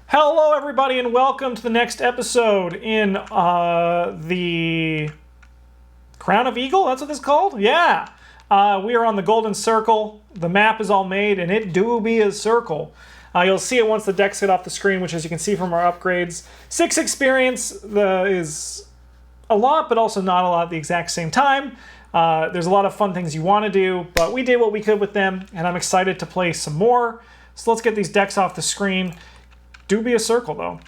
Hello, everybody, and welcome to the next episode in the Crown of Egil. That's what this is called? Yeah. We are on the Golden Circle. The map is all made, and it do be a circle. You'll see it once the decks get off the screen, which, as you can see from our upgrades, 6 experience is a lot, but also not a lot at the exact same time. There's a lot of fun things you want to do, but we did what we could with them, and I'm excited to play some more. So let's get these decks off the screen. Do be a circle, though.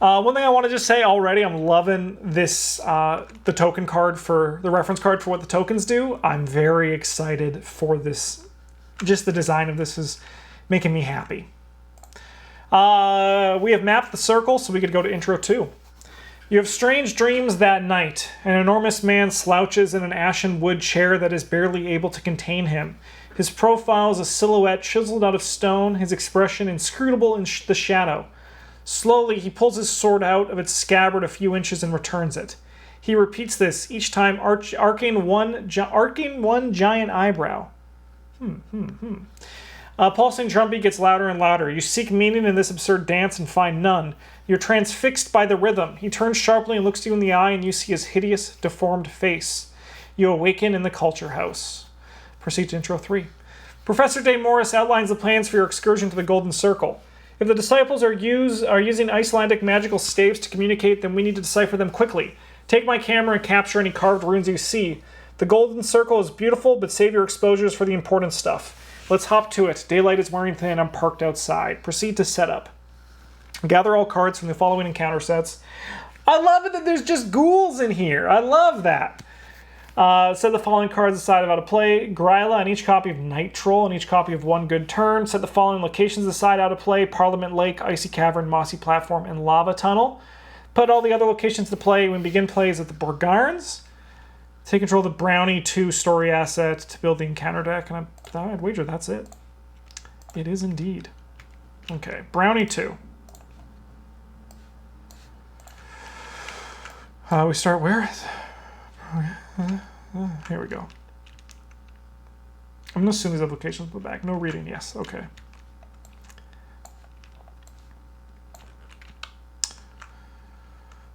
One thing I want to just say already, I'm loving this, the token card for, the reference card for what the tokens do. I'm very excited for this. Just the design of this is making me happy. We have mapped the circle, so we could go to intro 2. You have strange dreams that night. An enormous man slouches in an ashen wood chair that is barely able to contain him. His profile is a silhouette chiseled out of stone, his expression inscrutable in the shadow. Slowly, he pulls his sword out of its scabbard a few inches and returns it. He repeats this, each time arcing one giant eyebrow. A pulsing drumbeat gets louder and louder. You seek meaning in this absurd dance and find none. You're transfixed by the rhythm. He turns sharply and looks you in the eye, and you see his hideous, deformed face. You awaken in the culture house. Proceed to intro 3. Professor Day Morris outlines the plans for your excursion to the Golden Circle. If the disciples are using Icelandic magical staves to communicate, then we need to decipher them quickly. Take my camera and capture any carved runes you see. The Golden Circle is beautiful, but save your exposures for the important stuff. Let's hop to it. Daylight is wearing thin. I'm parked outside. Proceed to setup. Gather all cards from the following encounter sets. I love it that there's just ghouls in here. I love that. Set the following cards aside of how to play. Gryla and each copy of Night Troll and each copy of One Good Turn. Set the following locations aside how to play. Parliament Lake, Icy Cavern, Mossy Platform, and Lava Tunnel. Put all the other locations to play when we begin plays at the Borgarns. Take control of the Brownie 2 story asset to build the encounter deck. And I'd wager that's it. It is indeed. Okay, Brownie 2. We start where? Here we go. I'm going to assume these applications in the back. No reading, yes. Okay.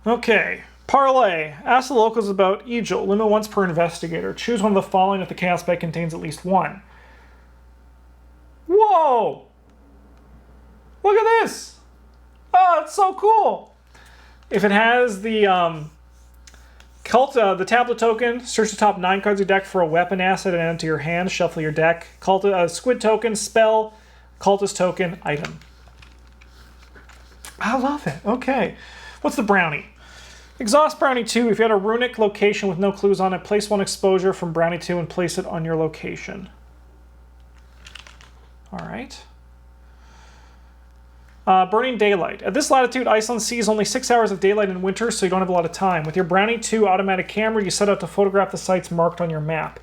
Okay. Parlay. Ask the locals about Egil. Limit once per investigator. Choose one of the following if the chaos bag contains at least one. Whoa! Look at this! Oh, it's so cool! If it has the the tablet token, search the top 9 cards of your deck for a weapon asset and add it to your hand. Shuffle your deck. Squid token, spell, cultist token, item. I love it. Okay. What's the Brownie? Exhaust Brownie 2. If you had a runic location with no clues on it, place 1 exposure from Brownie 2 and place it on your location. Alright. Burning Daylight. At this latitude, Iceland sees only 6 hours of daylight in winter, so you don't have a lot of time. With your Brownie 2 automatic camera, you set out to photograph the sites marked on your map.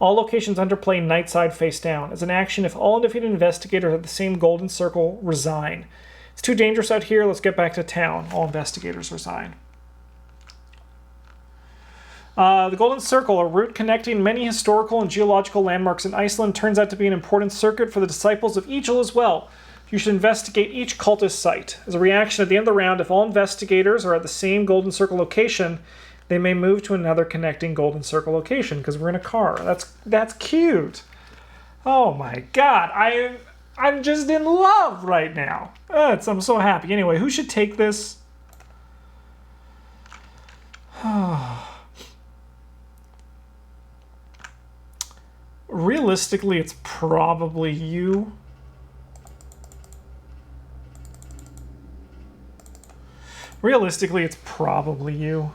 All locations under play night side face down. As an action, if all undefeated investigators at the same Golden Circle resign. It's too dangerous out here, let's get back to town. All investigators resign. The Golden Circle, a route connecting many historical and geological landmarks in Iceland, turns out to be an important circuit for the disciples of Egil as well. You should investigate each cultist site. As a reaction at the end of the round, if all investigators are at the same Golden Circle location, they may move to another connecting Golden Circle location, because we're in a car. That's cute. Oh my god, I'm just in love right now. I'm so happy. Anyway, who should take this? Realistically, it's probably you. Realistically, it's probably you.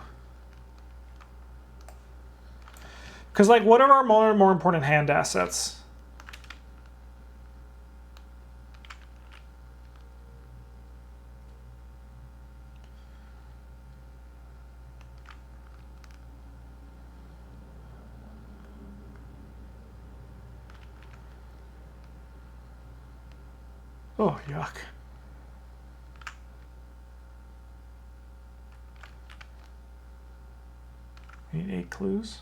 Because, like, what are our more important hand assets? Oh, yuck. Need 8 clues.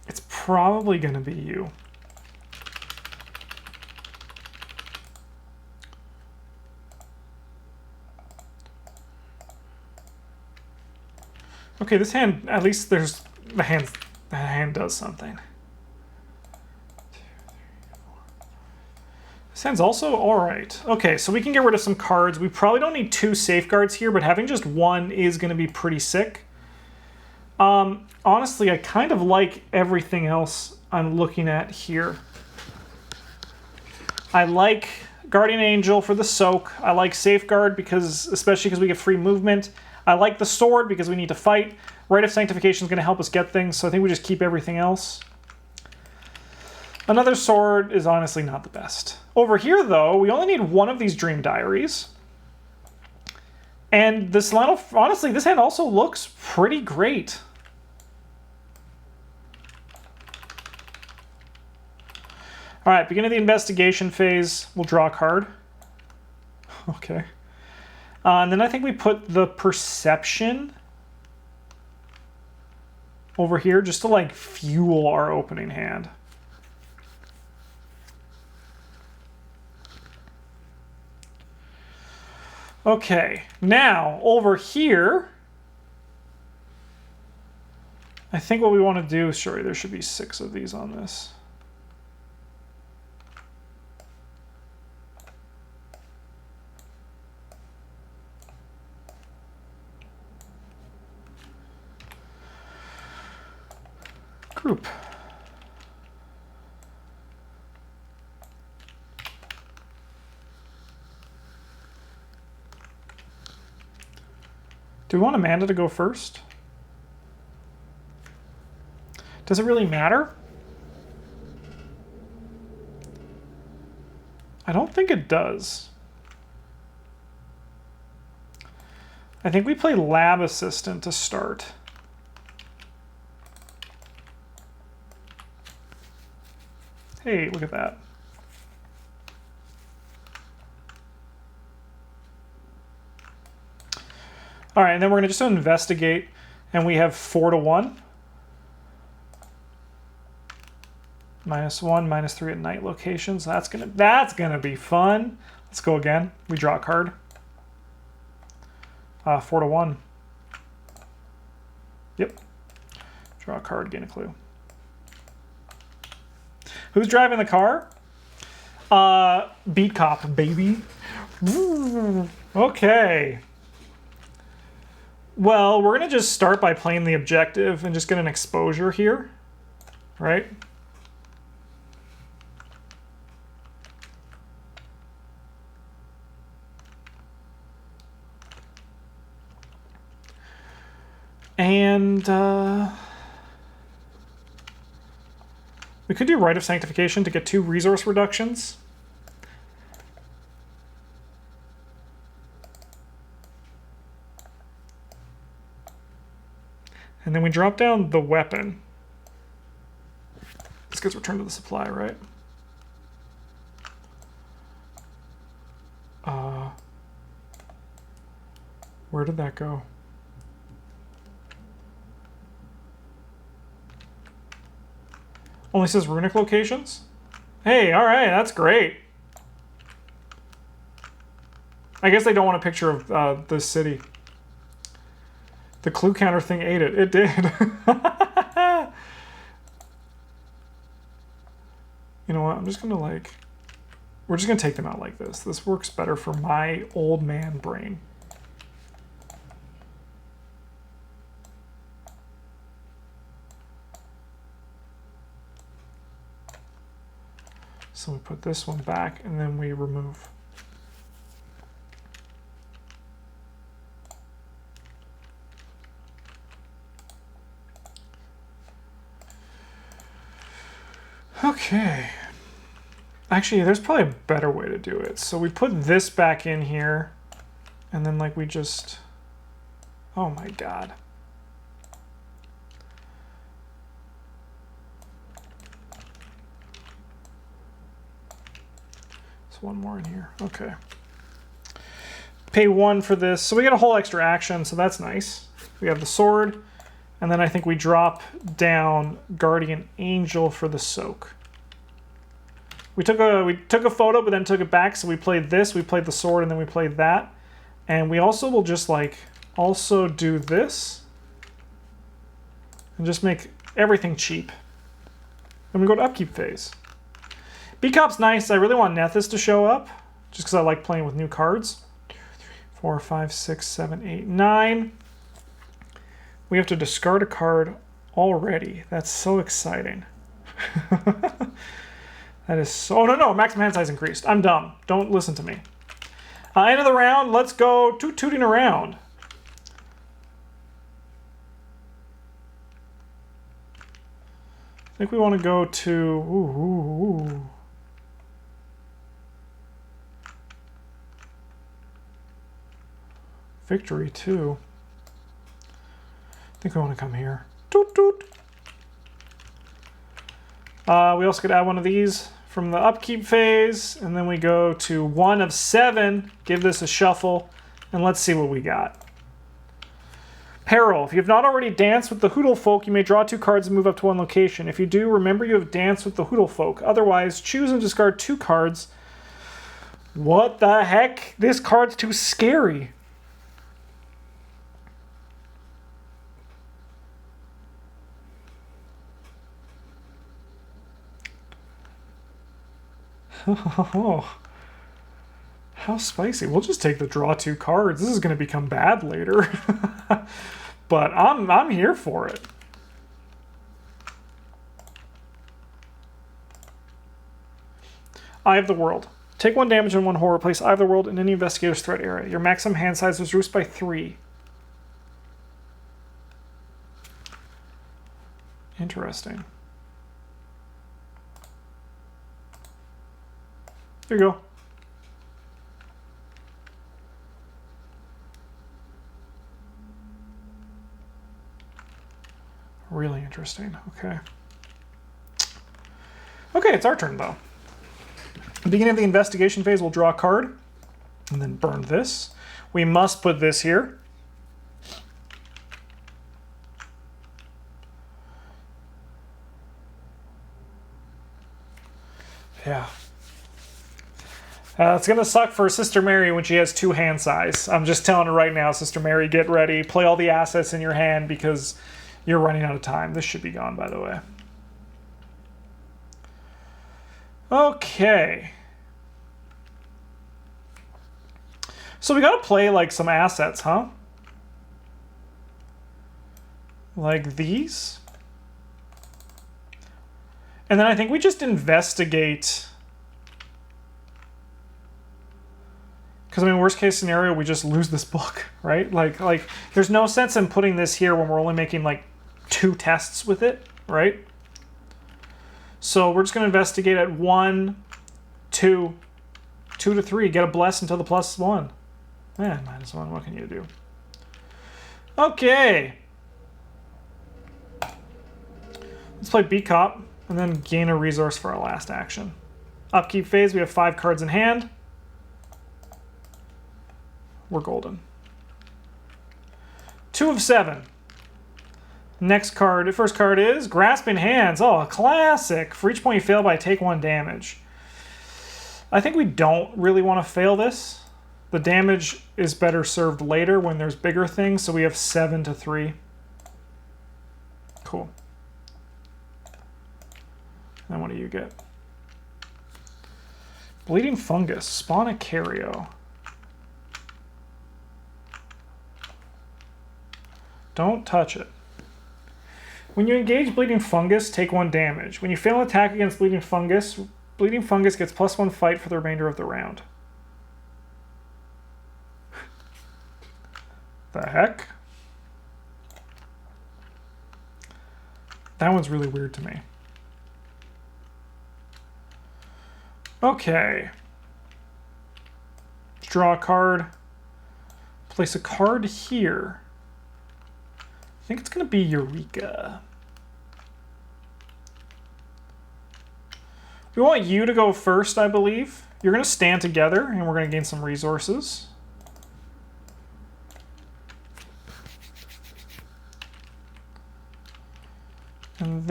It's probably going to be you. Okay, this hand, at least there's the hand does something. This hand's also all right. Okay, so we can get rid of some cards. We probably don't need 2 safeguards here, but having just 1 is going to be pretty sick. Honestly, I kind of like everything else I'm looking at here. I like Guardian Angel for the soak. I like Safeguard especially because we get free movement. I like the sword because we need to fight. Rite of Sanctification is going to help us get things, so I think we just keep everything else. Another sword is honestly not the best. Over here, though, we only need 1 of these Dream Diaries. And this line of, honestly, this hand also looks pretty great. All right, beginning of the investigation phase, we'll draw a card. Okay. And then I think we put the Perception over here just to like fuel our opening hand. Okay, now over here, I think what we want to do, sorry, there should be 6 of these on this. Group. Do we want Amanda to go first? Does it really matter? I don't think it does. I think we play Lab Assistant to start. Hey, look at that. All right, and then we're going to just investigate, and we have 4 to 1. -1, -3 at night locations. That's gonna be fun. Let's go again. We draw a card. 4 to 1. Yep. Draw a card, gain a clue. Who's driving the car? Beat Cop, baby. Ooh, okay. Well, we're going to just start by playing the objective and just get an exposure here, right? And we could do Rite of Sanctification to get 2 resource reductions. And then we drop down the weapon. This gets returned to the supply, right? Where did that go? Only says runic locations? Hey, all right, that's great. I guess they don't want a picture of the city. The clue counter thing ate it. It did. You know what? I'm just going to like... We're just going to take them out like this. This works better for my old man brain. So we put this one back, and then we remove. Okay. Actually, there's probably a better way to do it. So we put this back in here, and then like we just... Oh my god. There's one more in here. Okay. Pay 1 for this. So we get a whole extra action, so that's nice. We have the sword. And then I think we drop down Guardian Angel for the soak. We took a photo, but then took it back. So we played this, we played the sword, and then we played that. And we also will just like also do this and just make everything cheap. Then we go to upkeep phase. B-Cop's nice. I really want Nethys to show up just because I like playing with new cards. 2, 3, 4, 5, 6, 7, 8, 9. We have to discard a card already. That's so exciting. That is so... Oh, no, maximum hand size increased. I'm dumb. Don't listen to me. End of the round. Let's go tooting around. I think we want to go to... Ooh. Victory, too. I think we want to come here. Toot, toot. We also could add one of these from the upkeep phase, and then we go to 1 of 7, give this a shuffle, and let's see what we got. Peril. If you have not already danced with the Hoodle Folk, you may draw 2 cards and move up to 1 location. If you do, remember you have danced with the Hoodle Folk. Otherwise, choose and discard 2 cards. What the heck? This card's too scary. Oh, how spicy. We'll just take the draw 2 cards. This is going to become bad later. But I'm here for it. Eye of the World. Take 1 damage and 1 horror. Place Eye of the World in any investigator's threat area. Your maximum hand size was reduced by 3. Interesting. There you go. Really interesting. Okay. Okay, it's our turn, though. At the beginning of the investigation phase, we'll draw a card and then burn this. We must put this here. Yeah. It's going to suck for Sister Mary when she has 2 hand size. I'm just telling her right now, Sister Mary, get ready. Play all the assets in your hand because you're running out of time. This should be gone, by the way. Okay. So we got to play like some assets, huh? Like these. And then I think we just investigate... Because, I mean, worst case scenario, we just lose this book, right? Like, there's no sense in putting this here when we're only making, like, 2 tests with it, right? So we're just going to investigate at 1, 2, 2 to 3. Get a bless until the +1. -1. What can you do? Okay. Let's play B-Cop and then gain a resource for our last action. Upkeep phase, we have 5 cards in hand. We're golden. 2 of 7. Next card, the first card is Grasping Hands. Oh, a classic. For each point you fail by, take 1 damage. I think we don't really want to fail this. The damage is better served later when there's bigger things, so we have 7 to 3. Cool. Then what do you get? Bleeding Fungus. Spawn a Cario. Don't touch it. When you engage Bleeding Fungus, take 1 damage. When you fail an attack against Bleeding Fungus gets +1 fight for the remainder of the round. The heck? That one's really weird to me. Okay. Let's draw a card. Place a card here. I think it's going to be Eureka. We want you to go first, I believe. You're going to stand together, and we're going to gain some resources.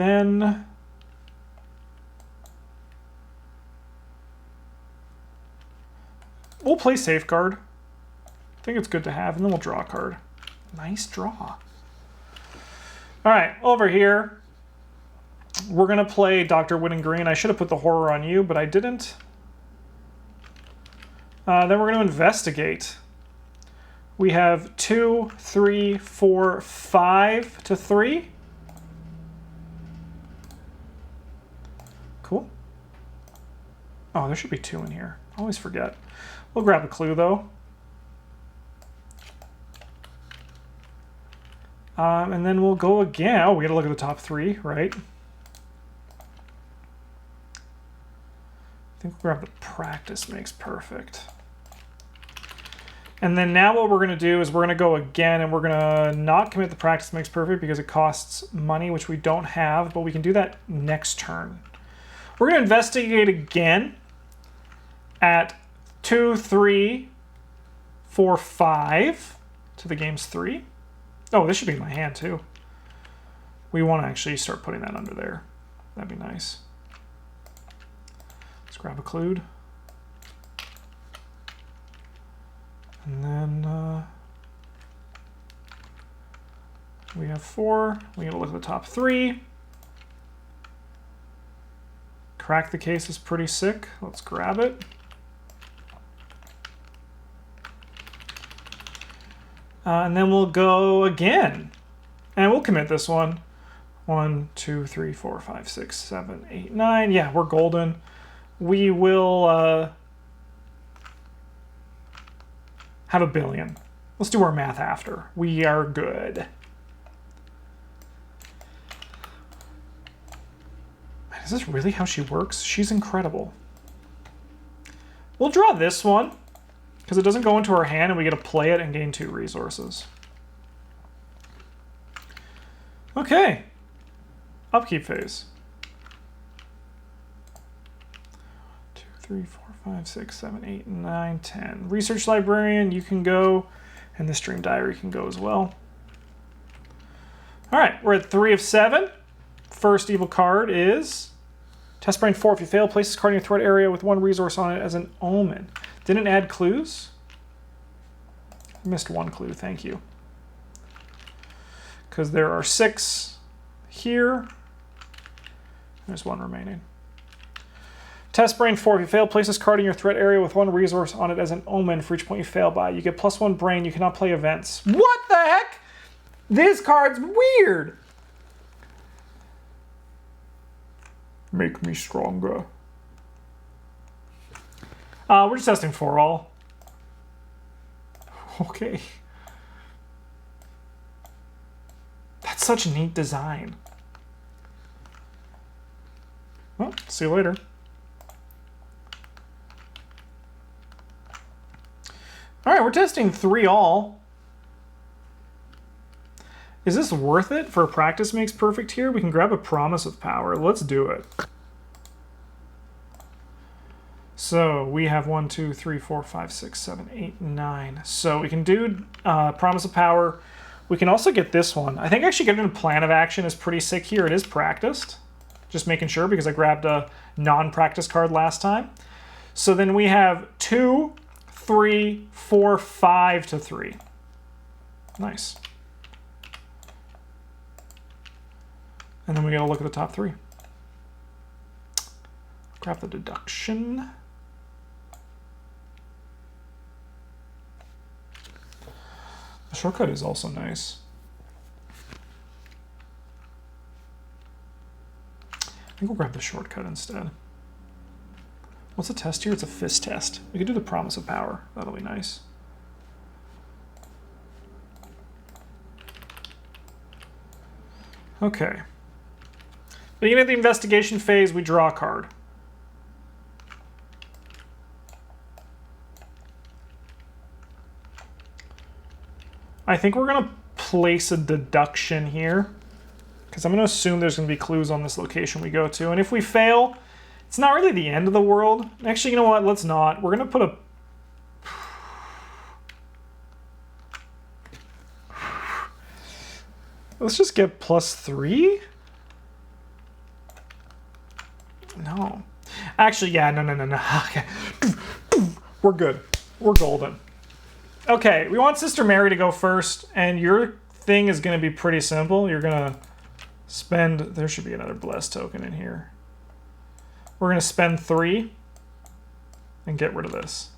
then we'll play Safeguard. I think it's good to have, and then we'll draw a card. Nice draw. All right, over here, we're going to play Dr. Winning Green. I should have put the horror on you, but I didn't. Then we're going to investigate. We have 2, 3, 4, 5 to 3. Cool. Oh, there should be 2 in here. I always forget. We'll grab a clue, though. And then we'll go again. Oh, we got to look at the top 3, right? I think we'll grab the practice makes perfect. And then now what we're going to do is we're going to go again, and we're going to not commit the practice makes perfect because it costs money, which we don't have, but we can do that next turn. We're going to investigate again at 2, 3, 4, 5 to the game's 3. Oh, this should be in my hand too. We want to actually start putting that under there. That'd be nice. Let's grab a clue. And then we have 4. We gotta look at the top 3. Crack the Case is pretty sick. Let's grab it. And then we'll go again. And we'll commit this one. 1, 2, 3, 4, 5, 6, 7, 8, 9. Yeah, we're golden. We will have a billion. Let's do our math after. We are good. Is this really how she works? She's incredible. We'll draw this one, because it doesn't go into our hand and we get to play it and gain 2 resources. Okay. Upkeep phase. 2, 3, 4, 5, 6, 7, 8, 9, 10. Research Librarian, you can go, and the Stream Diary can go as well. All right, we're at 3 of 7. First evil card is Test Brain 4. If you fail, place this card in your threat area with 1 resource on it as an omen. Didn't add clues? Missed 1 clue, thank you. Because there are 6 here. There's 1 remaining. Test Brain 4. If you fail, place this card in your threat area with 1 resource on it as an omen for each point you fail by. You get +1 brain. You cannot play events. What the heck? This card's weird. Make me stronger. We're just testing 4 all. Okay. That's such a neat design. Well, see you later. All right, we're testing 3 all. Is this worth it for a practice makes perfect here? We can grab a Promise of Power. Let's do it. So we have 1, 2, 3, 4, 5, 6, 7, 8, 9. So we can do Promise of Power. We can also get this one. I think actually getting a Plan of Action is pretty sick here. It is practiced. Just making sure because I grabbed a non-practice card last time. So then we have 2, 3, 4, 5 to 3. Nice. And then we gotta look at the top 3. Grab the deduction. The shortcut is also nice. I think we'll grab the shortcut instead. What's the test here? It's a fist test. We could do the Promise of Power. That'll be nice. Okay. Beginning of the investigation phase, we draw a card. I think we're going to place a deduction here, because I'm going to assume there's going to be clues on this location we go to. And if we fail, it's not really the end of the world. Actually, you know what? Let's not. We're going to put a... Let's just get +3. No. Actually, yeah, no. Okay. We're good. We're golden. Okay, we want Sister Mary to go first, and your thing is going to be pretty simple. You're going to spend... There should be another blessed token in here. We're going to spend 3 and get rid of this.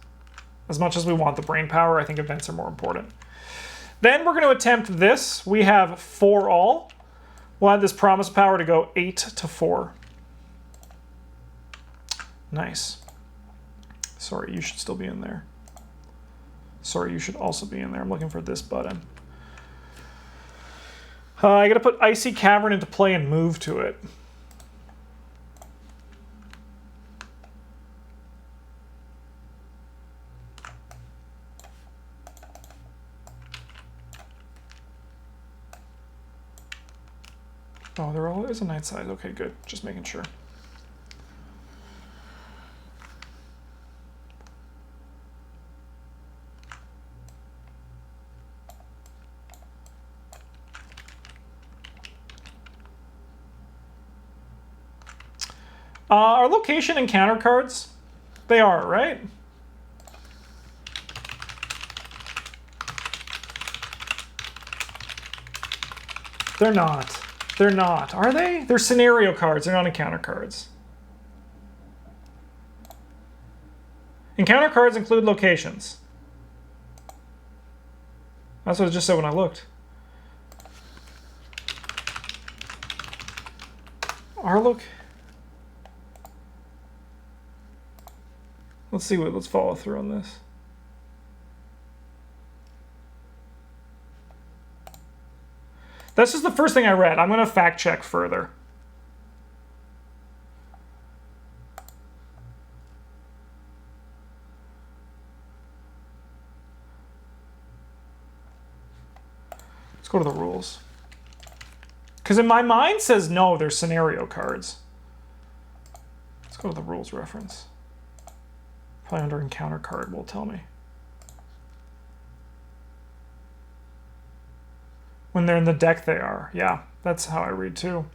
As much as we want the brain power, I think events are more important. Then we're going to attempt this. We have 4 all. We'll have this promise power to go 8 to 4. Nice. Sorry, you should still be in there. Sorry, you should also be in there. I'm looking for this button. I got to put Icy Cavern into play and move to it. Oh, there all is a night side. Okay, good. Just making sure. Our location and counter cards? They are, right? They're not. They're not. Are they? They're scenario cards. They're not encounter cards. Encounter cards include locations. That's what it just said when I looked. Let's follow through on this. That's just the first thing I read. I'm going to fact check further. Let's go to the rules. Because in my mind says no, they're scenario cards. Let's go to the rules reference. Probably under encounter card will tell me. When they're in the deck, they are. Yeah, that's how I read too.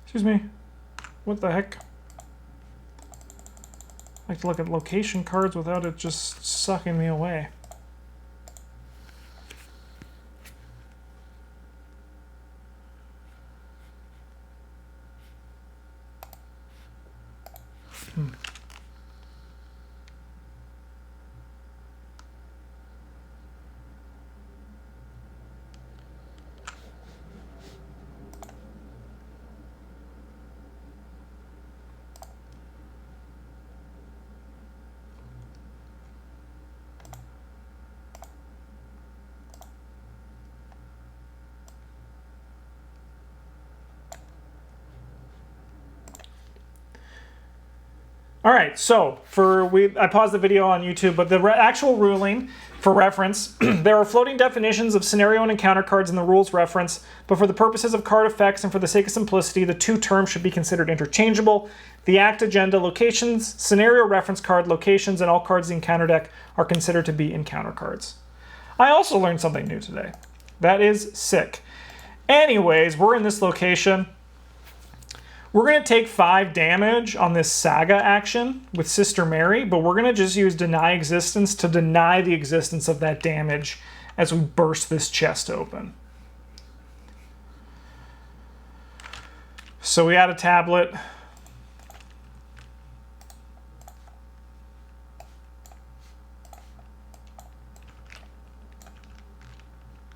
Excuse me. What the heck? I like to look at location cards without it just sucking me away. All right, so I paused the video on YouTube, but the actual ruling, for reference, there are floating definitions of scenario and encounter cards in the rules reference, but for the purposes of card effects and for the sake of simplicity, the 2 terms should be considered interchangeable. The Act Agenda locations, scenario reference card locations, and all cards in the encounter deck are considered to be encounter cards. I also learned something new today. That is sick. Anyways, we're in this location. We're going to take 5 damage on this Saga action with Sister Mary, but we're going to just use Deny Existence to deny the existence of that damage as we burst this chest open. So we add a tablet.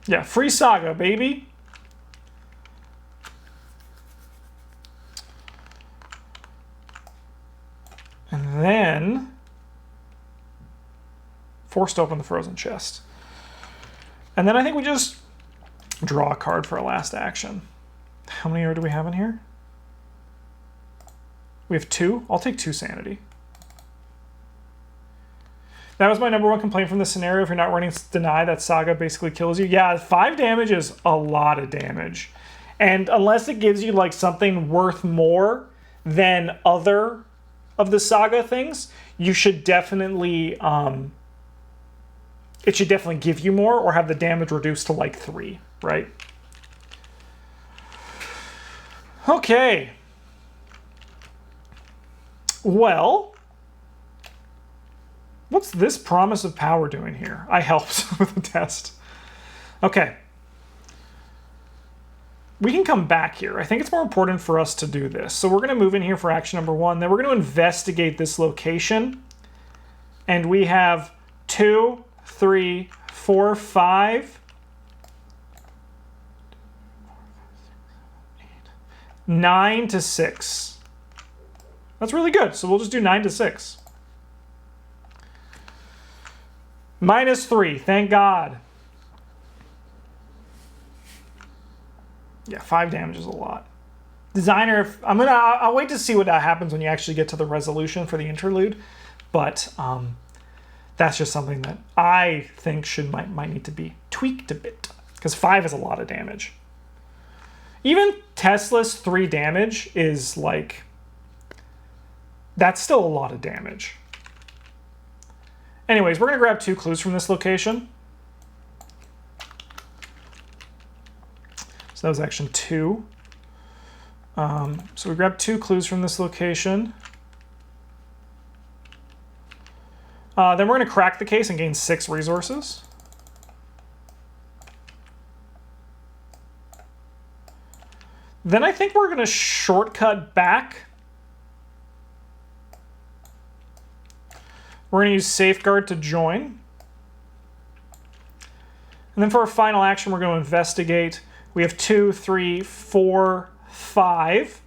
Yeah, free Saga, baby. And then forced open the frozen chest. And then I think we just draw a card for our last action. How many do we have in here? We have 2. I'll take 2 sanity. That was my #1 complaint from the scenario. If you're not running Deny, that Saga basically kills you. Yeah, 5 damage is a lot of damage. And unless it gives you like something worth more than other of the Saga things, you should definitely it should definitely give you more or have the damage reduced to like 3, right? Okay. Well, what's this Promise of Power doing here? I helped with the test. Okay. We can come back here. I think it's more important for us to do this. So we're going to move in here for action number 1. Then we're going to investigate this location. And we have 2, 3, 4, 5, 9 to 6. That's really good. So we'll just do 9 to 6. -3. Thank God. Yeah, 5 damage is a lot. Designer, I'll wait to see what happens when you actually get to the resolution for the interlude, but that's just something that I think might need to be tweaked a bit, because 5 is a lot of damage. Even Tesla's 3 damage is like, that's still a lot of damage. Anyways, we're gonna grab 2 clues from this location. So that was action 2. So we grabbed 2 clues from this location. Then we're going to crack the case and gain 6 resources. Then I think we're going to shortcut back. We're going to use Safeguard to join. And then for our final action, we're going to investigate. We have 2, 3, 4, 5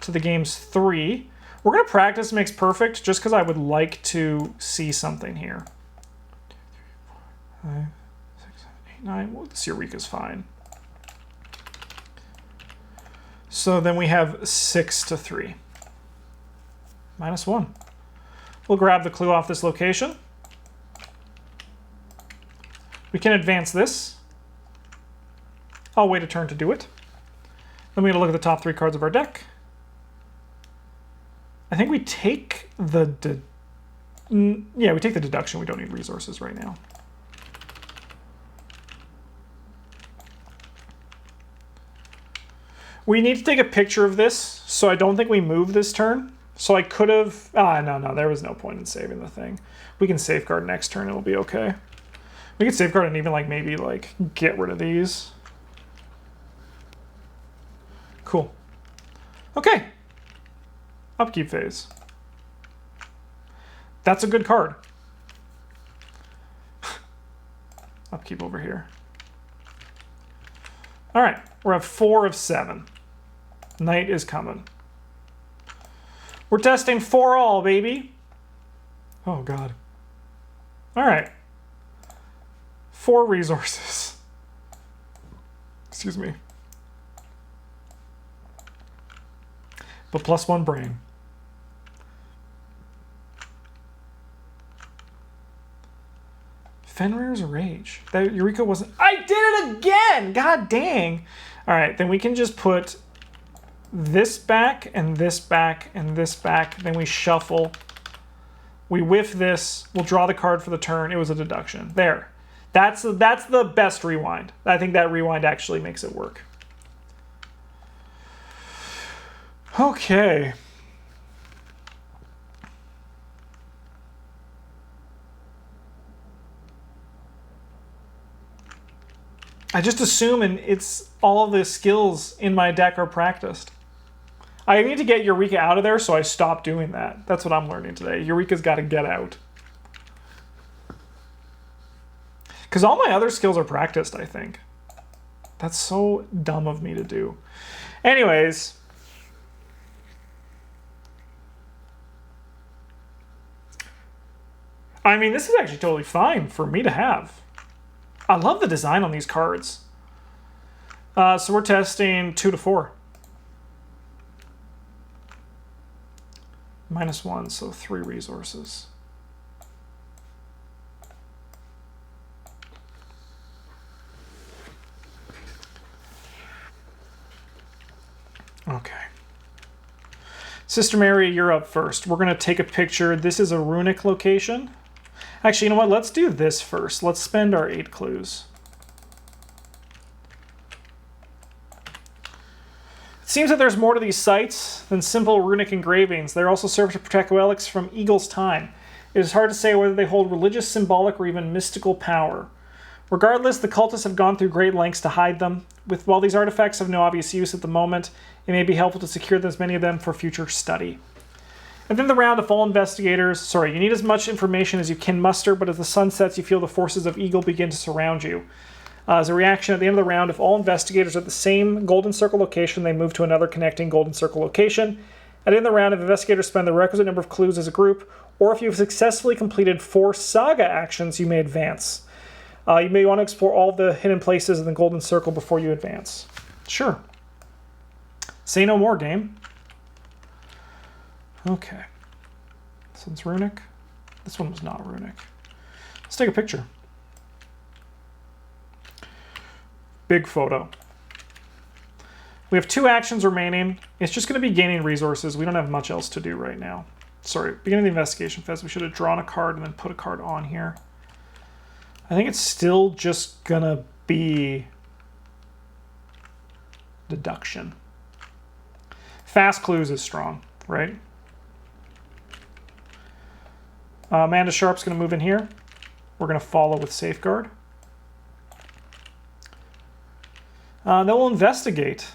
to the game's 3. We're going to practice makes perfect just because I would like to see something here. 5, 6, 7, 8, 9. Well, this Eureka's fine. So then we have 6 to 3. -1. We'll grab the clue off this location. We can advance this. I'll wait a turn to do it. Then we're going to look at the top 3 cards of our deck. I think we take the... yeah, we take the deduction. We don't need resources right now. We need to take a picture of this, so I don't think we move this turn. So I could have... no, there was no point in saving the thing. We can safeguard next turn. It'll be okay. We can safeguard and even maybe get rid of these. Cool. Okay. Upkeep phase. That's a good card. Upkeep over here. All right. We're at 4 of 7. Night is coming. We're testing 4 all, baby. Oh, God. All right. 4 resources. Excuse me. But +1 brain. Fenrir's Rage. That Eureka wasn't... I did it again! God dang! Alright, then we can just put this back, and this back, and this back. Then we shuffle. We whiff this. We'll draw the card for the turn. It was a deduction. There. That's the best rewind. I think that rewind actually makes it work. Okay. I just assume it's all of the skills in my deck are practiced. I need to get Eureka out of there, so I stop doing that. That's what I'm learning today. Eureka's got to get out. Because all my other skills are practiced, I think. That's so dumb of me to do. Anyways... I mean, this is actually totally fine for me to have. I love the design on these cards. So we're testing 2 to 4. -1, so 3 resources. Okay. Sister Mary, you're up first. We're going to take a picture. This is a runic location. Actually, you know what? Let's do this first. Let's spend our 8 clues. It seems that there's more to these sites than simple runic engravings. They also serve to protect relics from Egil's time. It is hard to say whether they hold religious, symbolic, or even mystical power. Regardless, the cultists have gone through great lengths to hide them. While these artifacts have no obvious use at the moment, it may be helpful to secure as many of them for future study. At the end of the round, if all investigators... you need as much information as you can muster, but as the sun sets, you feel the forces of Egil begin to surround you. As a reaction, at the end of the round, if all investigators are at the same Golden Circle location, they move to another connecting Golden Circle location. At the end of the round, if investigators spend the requisite number of clues as a group, or if you have successfully completed 4 saga actions, you may advance. You may want to explore all the hidden places in the Golden Circle before you advance. Sure. Say no more, game. Okay. This one's runic. This one was not runic. Let's take a picture. Big photo. We have 2 actions remaining. It's just going to be gaining resources. We don't have much else to do right now. Sorry, beginning of the investigation phase. We should have drawn a card and then put a card on here. I think it's still just going to be deduction. Fast clues is strong, right? Amanda Sharp's going to move in here. We're going to follow with safeguard. Then we'll investigate.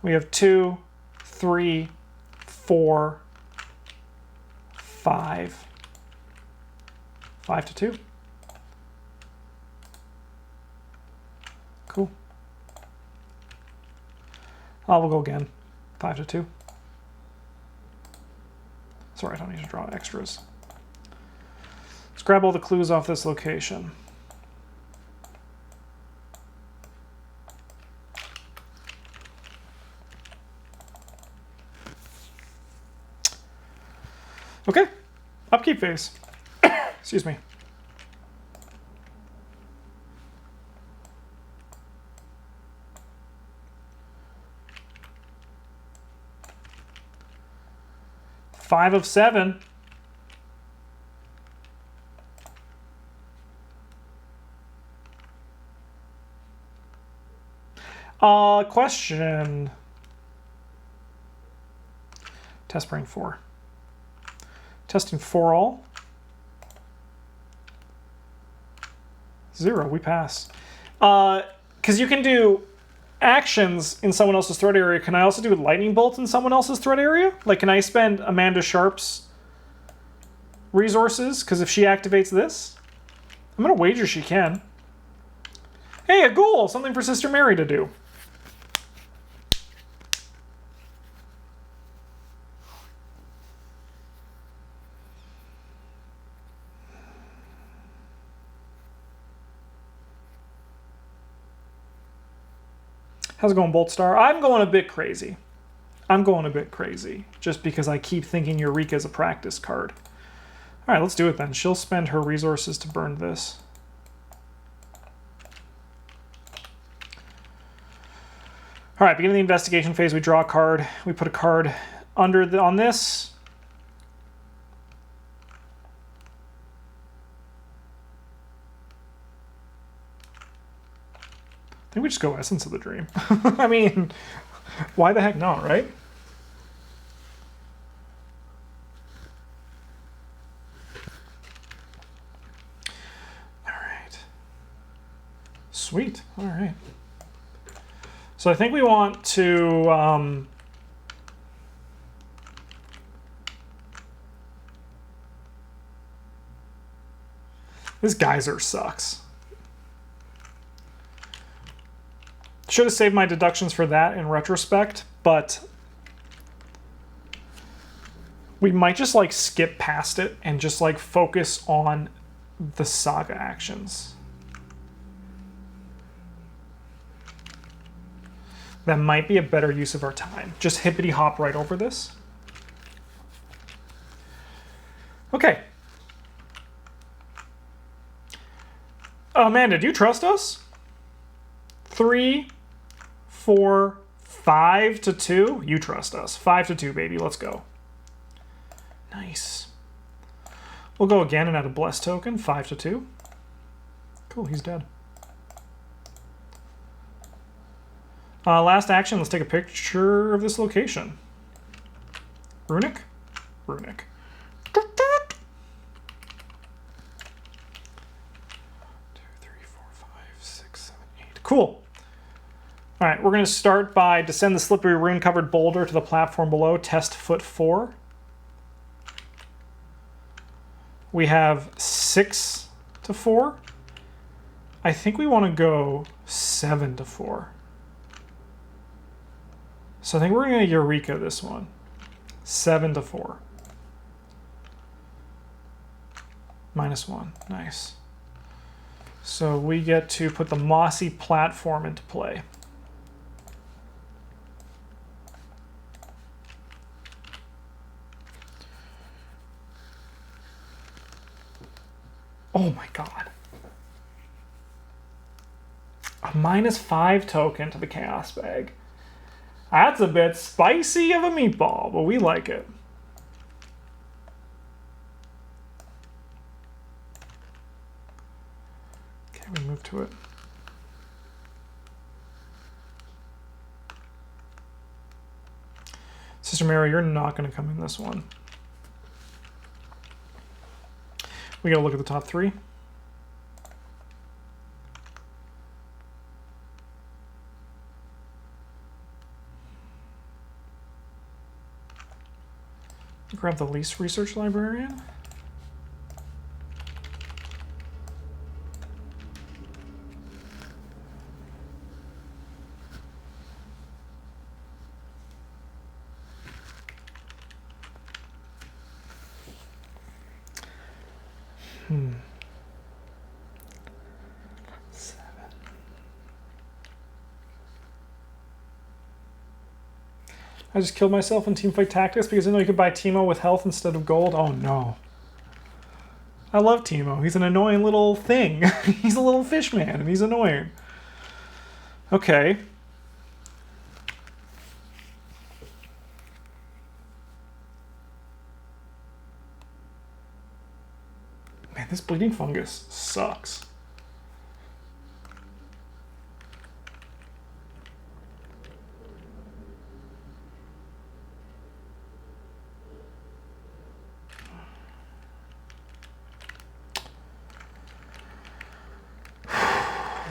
We have 2, 3, 4, 5. 5 to 2. Cool. We'll go again. 5 to 2. Sorry, I don't need to draw extras. Let's grab all the clues off this location. Okay, upkeep phase. Excuse me. Five of 7. Question. Test brain 4. Testing 4 all. 0, we pass. Because you can do actions in someone else's threat area. Can I also do lightning bolts in someone else's threat area? Like, can I spend Amanda Sharp's resources? Because if she activates this, I'm going to wager she can. Hey, a ghoul! Something for Sister Mary to do. How's it going, Boltstar? I'm going a bit crazy. Just because I keep thinking Eureka's a practice card. All right, let's do it then. She'll spend her resources to burn this. All right, beginning the investigation phase, we draw a card. We put a card on this. I think we just go Essence of the Dream. I mean, why the heck not, right? All right. Sweet. All right. So I think we want to... This geyser sucks. Should have saved my deductions for that in retrospect, but we might just like skip past it and just like focus on the saga actions. That might be a better use of our time. Just hippity hop right over this. Okay. Amanda, do you trust us? 3, 4, 5 to 2. You trust us. 5 to 2, baby. Let's go. Nice. We'll go again and add a bless token, 5 to 2. Cool, he's dead. Last action, let's take a picture of this location. Runic? Runic. 2, 3, 4, 5, 6, 7, 8. Cool. All right, we're going to start by descend the slippery rune-covered boulder to the platform below, test foot 4. We have 6 to 4. I think we want to go 7 to 4. So I think we're going to Eureka this one. 7 to 4. -1. Nice. So we get to put the mossy platform into play. Oh my god. A -5 token to the Chaos Bag. That's a bit spicy of a meatball, but we like it. Okay, we move to it. Sister Mary, you're not going to come in this one. We got to look at the top 3. Grab the least research librarian. I just killed myself in Teamfight Tactics because I know you could buy Teemo with health instead of gold. Oh no. I love Teemo. He's an annoying little thing. He's a little fish man and he's annoying. Okay. Man, this bleeding fungus sucks.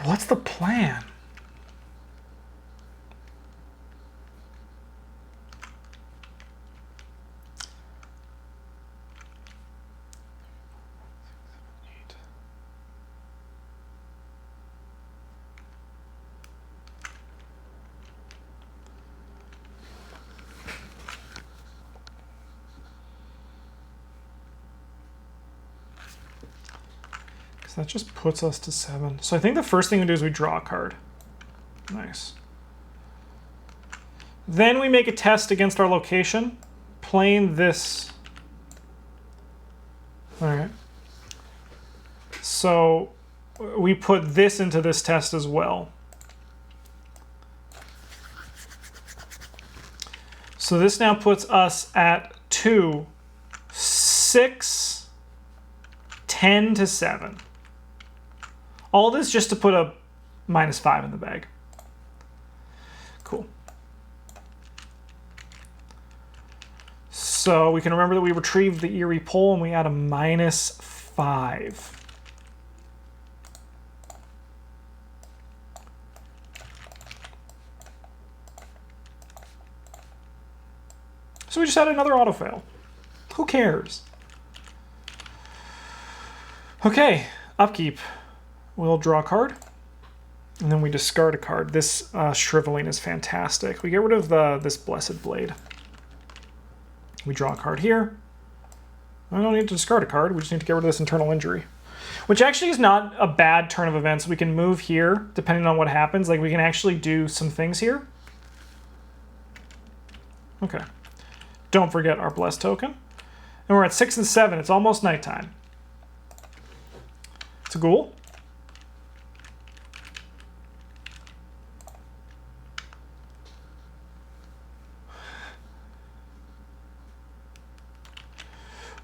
What's the plan? That just puts us to 7. So I think the first thing we do is we draw a card. Nice. Then we make a test against our location, playing this. All right. So we put this into this test as well. So this now puts us at 2, 6, 10 to 7. All this just to put a -5 in the bag. Cool. So we can remember that we retrieved the Eerie Pole and we add a -5. So we just had another autofail. Who cares? Okay, upkeep. We'll draw a card, and then we discard a card. This Shriveling is fantastic. We get rid of this Blessed Blade. We draw a card here. I don't need to discard a card. We just need to get rid of this Internal Injury, which actually is not a bad turn of events. We can move here, depending on what happens. Like, we can actually do some things here. Okay. Don't forget our Bless token. And we're at 6 and 7. It's almost nighttime. It's a ghoul.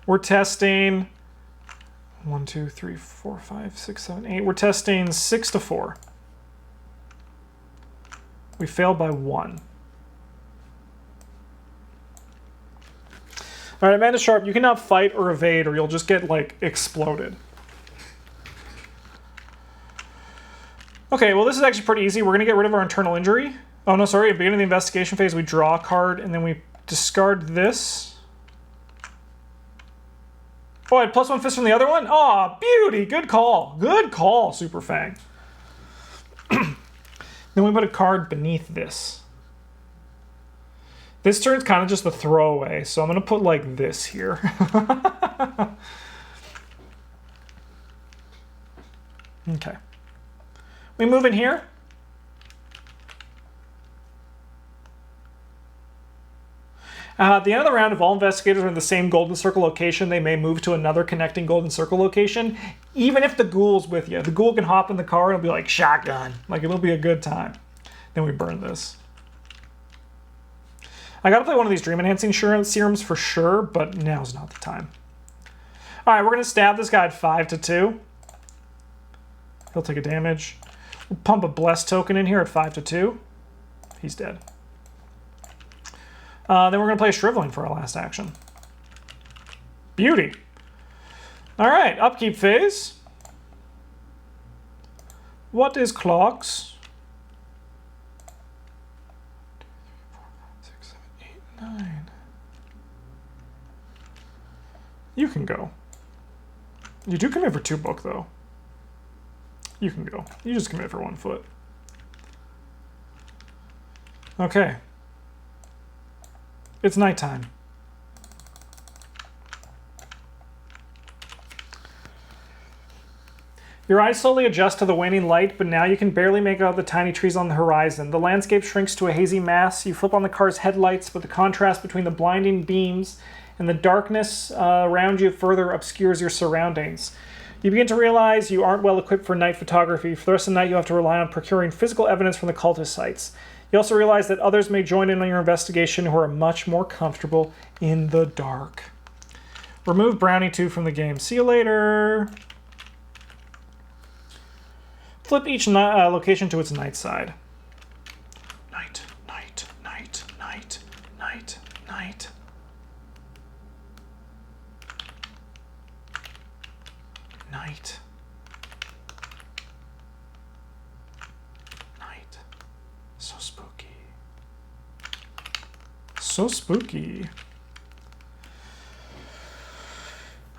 We're testing 1, 2, 3, 4, 5, 6, 7, 8. We're testing 6 to 4. We failed by 1. All right, Amanda Sharp, you cannot fight or evade or you'll just get, like, exploded. Okay, well, this is actually pretty easy. We're going to get rid of our internal injury. Oh, no, sorry. At the beginning of the investigation phase, we draw a card, and then we discard this. Oh, I had +1 fist from the other one? Aw, beauty. Good call. Good call, Super Fang. Then we put a card beneath this. This turn's kind of just a throwaway, so I'm going to put, like, this here. Okay. We move in here. At the end of the round, if all investigators are in the same golden circle location, they may move to another connecting golden circle location, even if the ghoul's with you. The ghoul can hop in the car and it'll be like, shotgun. Like, it'll be a good time. Then we burn this. I gotta play one of these dream-enhancing serums for sure, but now's not the time. All right, we're gonna stab this guy at 5 to 2. He'll take a damage. We'll pump a bless token in here at 5 to 2. He's dead. Then we're going to play Shriveling for our last action. Beauty. All right, upkeep phase. What is clogs? 4, 5, 6, 7, 8, 9. You can go. You do commit for 2 book, though. You can go. You just commit for 1 foot. Okay. It's nighttime. Your eyes slowly adjust to the waning light, but now you can barely make out the tiny trees on the horizon. The landscape shrinks to a hazy mass. You flip on the car's headlights, but the contrast between the blinding beams and the darkness around you further obscures your surroundings. You begin to realize you aren't well equipped for night photography. For the rest of the night, you have to rely on procuring physical evidence from the cultist sites. You also realize that others may join in on your investigation who are much more comfortable in the dark. Remove Brownie 2 from the game. See you later. Flip each location to its night side. Night, night, night, night, night, night. Night. Night. So spooky. So spooky.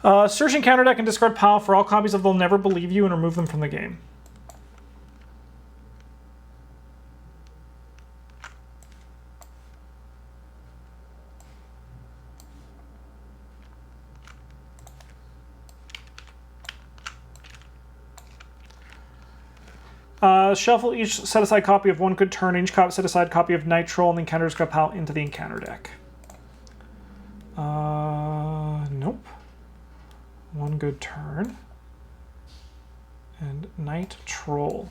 Search and counter deck and discard pile for all copies of They'll Never Believe You and remove them from the game. Shuffle each set-aside copy of One Good Turn, each set-aside copy of Night Troll, and the encounter discard pile into the encounter deck. Nope. One Good Turn. And Night Troll.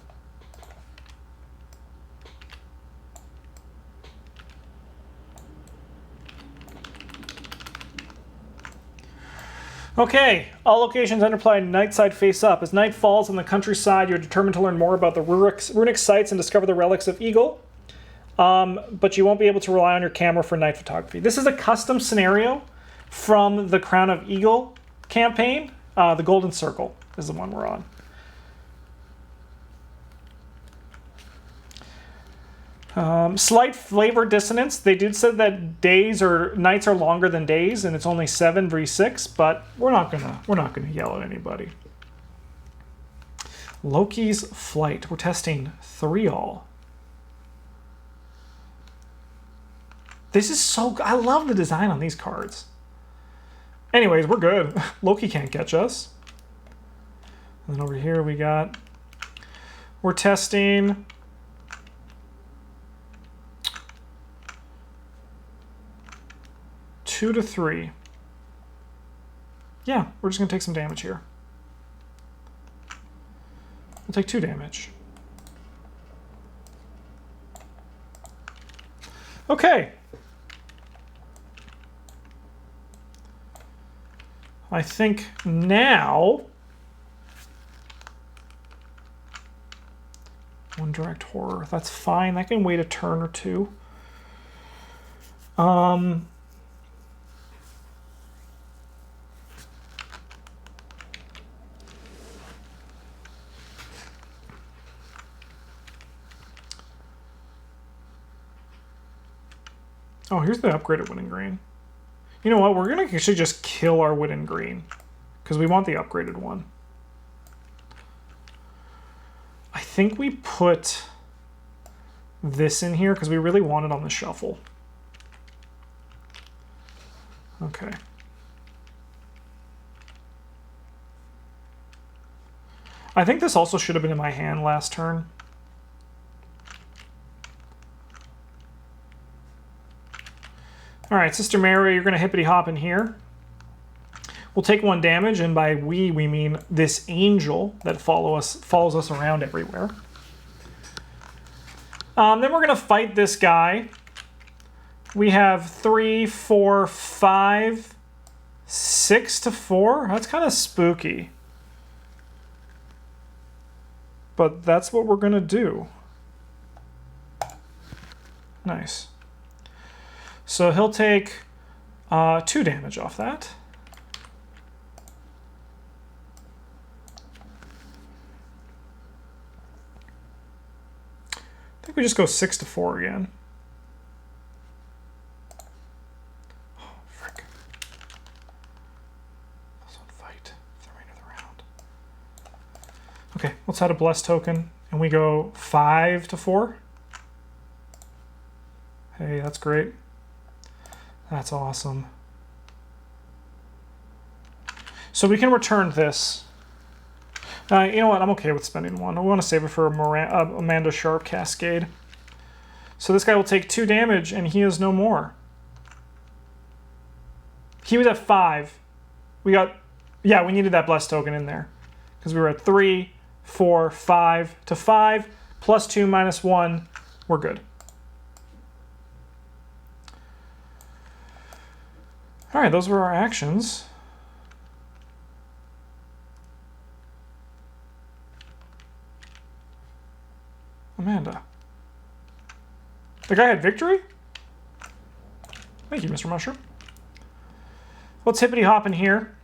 Okay, all locations enter play night side face up. As night falls on the countryside, you're determined to learn more about the runic sites and discover the relics of Egil. But you won't be able to rely on your camera for night photography. This is a custom scenario from the Crown of Egil campaign. The Golden Circle is the one we're on. Slight flavor dissonance. They did say that nights are longer than days, and it's only 7v6. But we're not gonna yell at anybody. Loki's Flight. We're testing 3-all. This is so good. I love the design on these cards. Anyways, we're good. Loki can't catch us. And then over here we're testing. Two to 3. Yeah, we're just going to take some damage here. We'll take 2 damage. Okay. I think now... One direct horror. That's fine. That can wait a turn or two. Oh, here's the upgraded Wood and Green. You know what? We're going to actually just kill our Wood and Green because we want the upgraded one. I think we put this in here because we really want it on the shuffle. Okay. I think this also should have been in my hand last turn. All right, Sister Mary, you're going to hippity hop in here. We'll take 1 damage, and by we mean this angel that follows us around everywhere. Then we're going to fight this guy. We have 3, 4, 5, 6 to 4. That's kind of spooky. But that's what we're going to do. Nice. So he'll take 2 damage off that. I think we just go 6 to 4 again. Oh, frick. This one fight for the remainder of the round. Okay, let's add a bless token, and we go 5 to 4. Hey, that's great. That's awesome. So we can return this. You know what? I'm okay with spending 1. I want to save it for Amanda Sharp Cascade. So this guy will take 2 damage, and he is no more. He was at 5. We got... Yeah, we needed that bless token in there. Because we were at 3, 4, 5 to 5. Plus 2, minus 1. We're good. All right, those were our actions. Amanda. The guy had victory? Thank you, Mr. Mushroom. Let's hippity hop in here.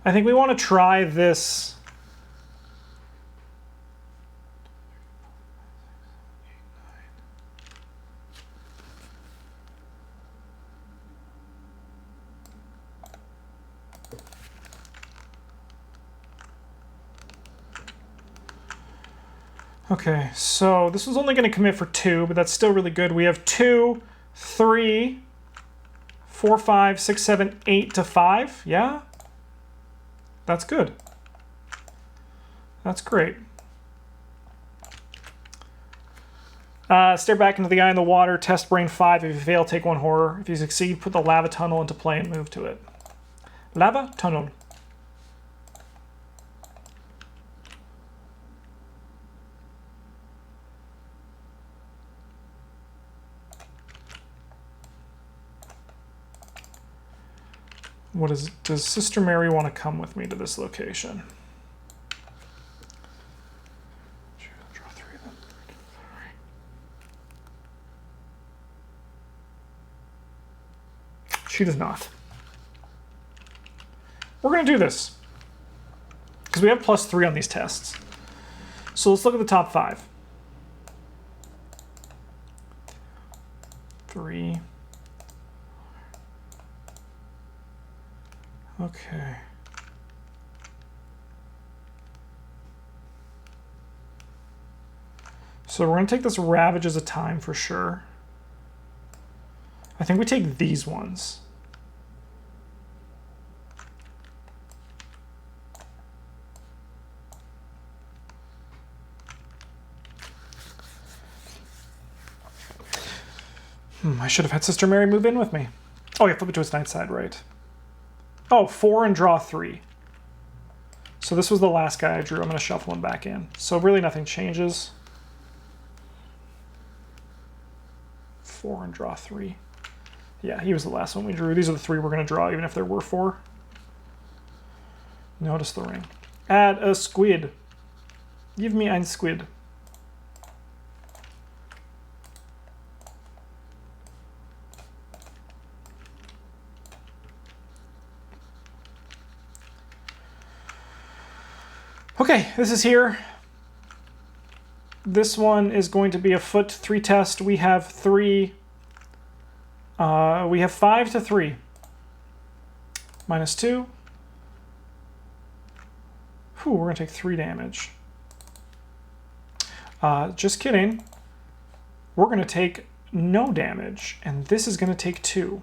I think we want to try this. Okay, so this was only going to commit for 2, but that's still really good. We have 2, 3, 4, 5, 6, 7, 8 to 5. Yeah? That's good. That's great. Stare back into the eye in the water. Test brain 5. If you fail, take 1 horror. If you succeed, put the lava tunnel into play and move to it. Lava tunnel. Does Sister Mary want to come with me to this location? Draw 3 then. She does not. We're going to do this because we have +3 on these tests. So let's look at the top 5. 3. Okay. So we're going to take this Ravage as a time for sure. I think we take these ones. I should have had Sister Mary move in with me. Oh yeah, flip it to its night side, right. Oh, 4 and draw 3. So this was the last guy I drew. I'm going to shuffle him back in. So really nothing changes. 4 and draw 3. Yeah, he was the last one we drew. These are the 3 we're going to draw, even if there were 4. Notice the ring. Add a squid. Give me ein squid. Okay, this is here. This one is going to be a foot 3 test. We have 3. We have 5 to 3. -2. Whew, we're going to take 3 damage. Just kidding. We're going to take no damage, and this is going to take 2.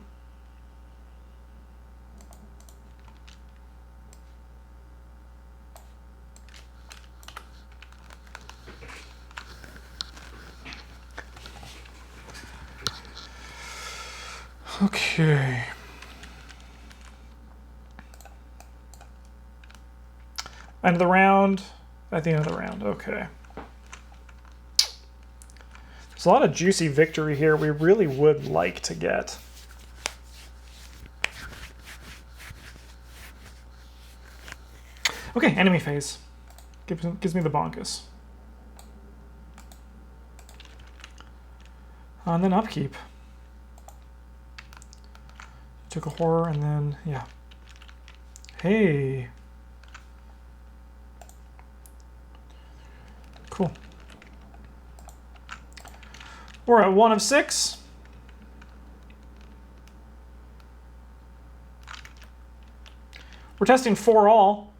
Okay. End of the round. At the end of the round, okay. There's a lot of juicy victory here we really would like to get. Okay, enemy phase. Gives me the bonkus. And then upkeep. Took a horror and then, yeah. Hey. Cool. We're at 1 of 6. We're testing 4 all.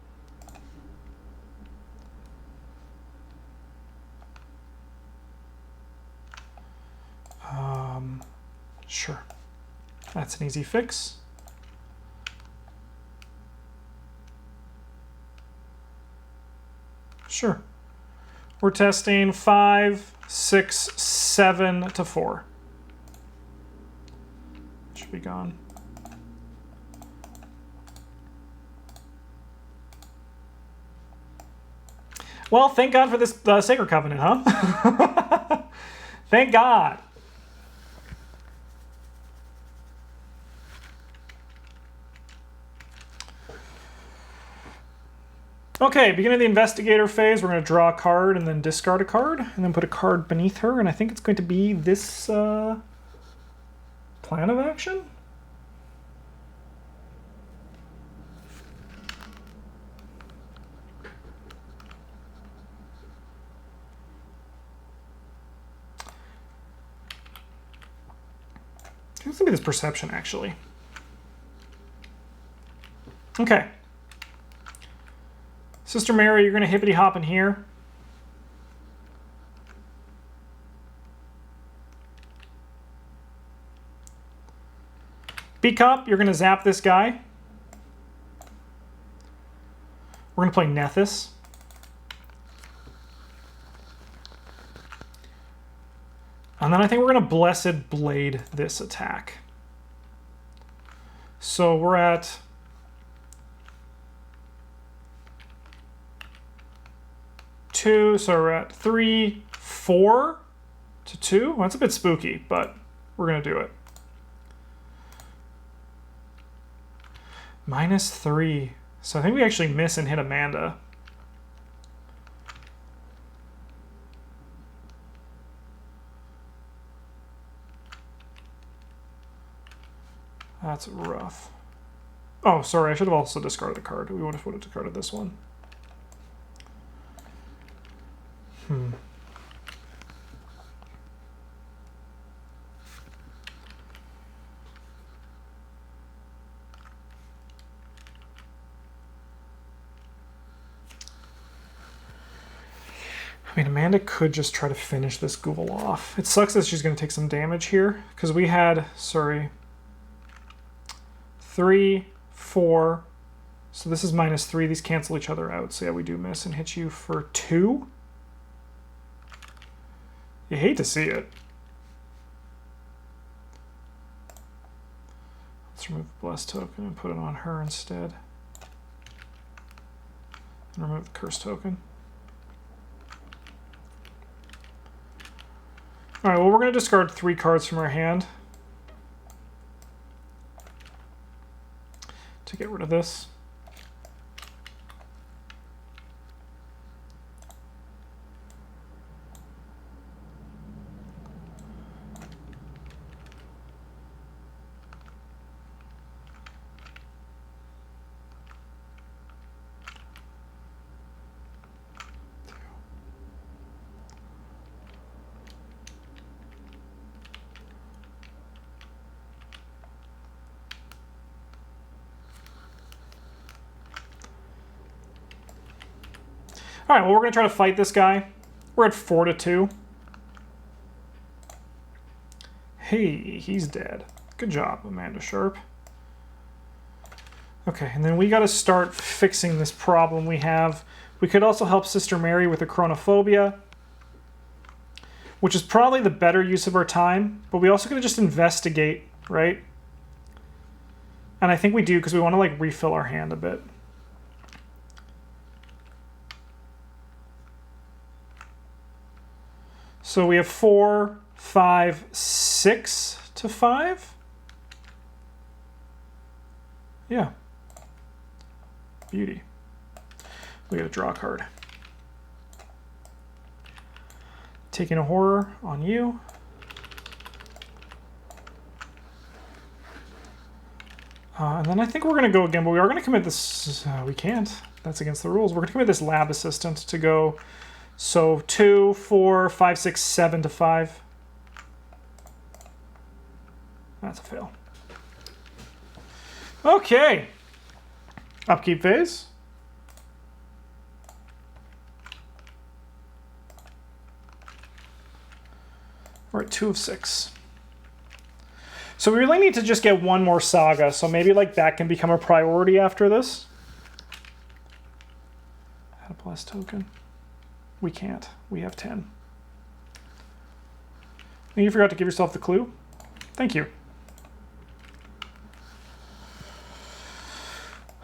Sure. That's an easy fix. Sure. We're testing 5, 6, 7 to 4. Should be gone. Well, thank God for this Sacred Covenant, huh? Thank God. Okay, beginning of the investigator phase, we're going to draw a card and then discard a card, and then put a card beneath her, and I think it's going to be this plan of action? I think it's going to be this perception, actually. Okay. Sister Mary, you're going to hippity hop in here. B-Cop, you're going to zap this guy. We're going to play Nethys. And then I think we're going to Blessed Blade this attack. So we're at... so we're at 3, 4 to 2. Well, that's a bit spooky, but we're going to do it. -3. So I think we actually miss and hit Amanda. That's rough. Oh, sorry, I should have also discarded the card. We would have discarded this one. I mean, Amanda could just try to finish this ghoul off. It sucks that she's going to take some damage here, because we had, sorry, 3, 4. So this is -3. These cancel each other out. So yeah, we do miss and hit you for 2. You hate to see it. Let's remove the Blessed token and put it on her instead. And remove the Curse token. Alright, well, we're going to discard 3 cards from our hand. to get rid of this. All right, well, we're going to try to fight this guy. We're at 4-2. Hey, he's dead. Good job, Amanda Sharp. Okay, and then we got to start fixing this problem we have. We could also help Sister Mary with the chronophobia, which is probably the better use of our time, but we also could just investigate, right? And I think we do because we want to like refill our hand a bit. So we have 4, 5, 6 to 5. Yeah. Beauty. We gotta draw a card. Taking a horror on you. And then I think we're gonna go again, but we are gonna commit this. We can't. That's against the rules. We're gonna commit this lab assistant to go. So 2, 4, 5, 6, 7 to 5. That's a fail. Okay. Upkeep phase. We're at 2 of 6. So we really need to just get one more saga. So maybe like that can become a priority after this. Add a plus token. We can't. We have 10. And you forgot to give yourself the clue. Thank you.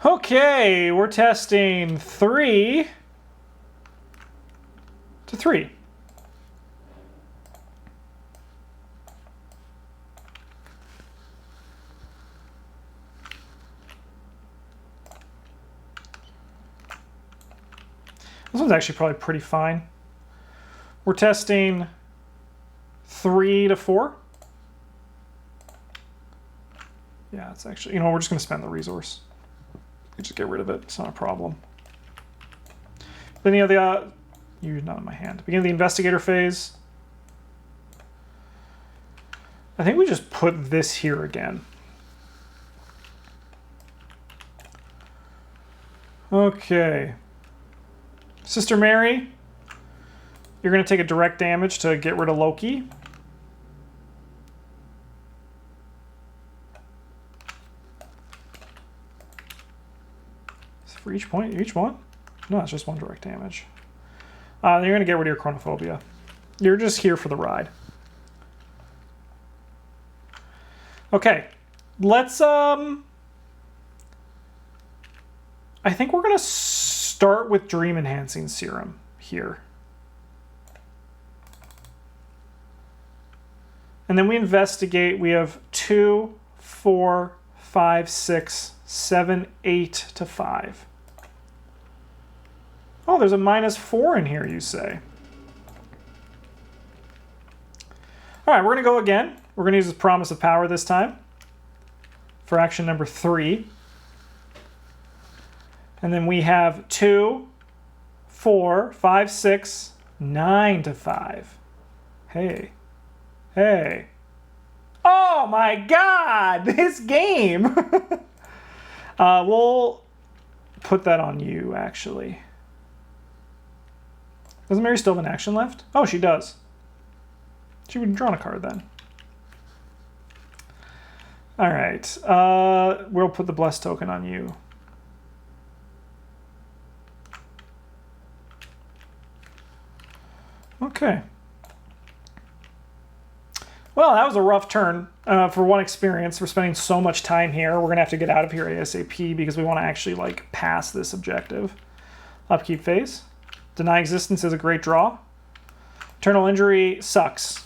Okay, we're testing 3 to 3. This one's actually probably pretty fine. We're testing 3 to 4. Yeah, it's actually, we're just going to spend the resource. You just get rid of it. It's not a problem. Beginning of the, you're not in my hand. Beginning of the investigator phase. I think we just put this here again. Okay. Sister Mary, you're going to take a direct damage to get rid of Loki. Is it for each point? Each one? No, it's just one direct damage. Then you're going to get rid of your chronophobia. You're just here for the ride. Okay. Let's, I think we're going to start with Dream Enhancing Serum here. And then we investigate. We have 2, 4, 5, 6, 7, 8 to 5. Oh, there's a -4 in here, you say. All right, we're going to go again. We're going to use this Promise of Power this time for action number 3. And then we have 2, 4, 5, 6, 9 to 5. Hey. Hey. Oh my God! This game! We'll put that on you, actually. Doesn't Mary still have an action left? Oh, she does. She would have drawn a card then. All right. We'll put the Bless token on you. Okay. Well, that was a rough turn for one experience. We're spending so much time here. We're going to have to get out of here ASAP because we want to actually like pass this objective. Upkeep phase. Deny Existence is a great draw. Eternal Injury sucks.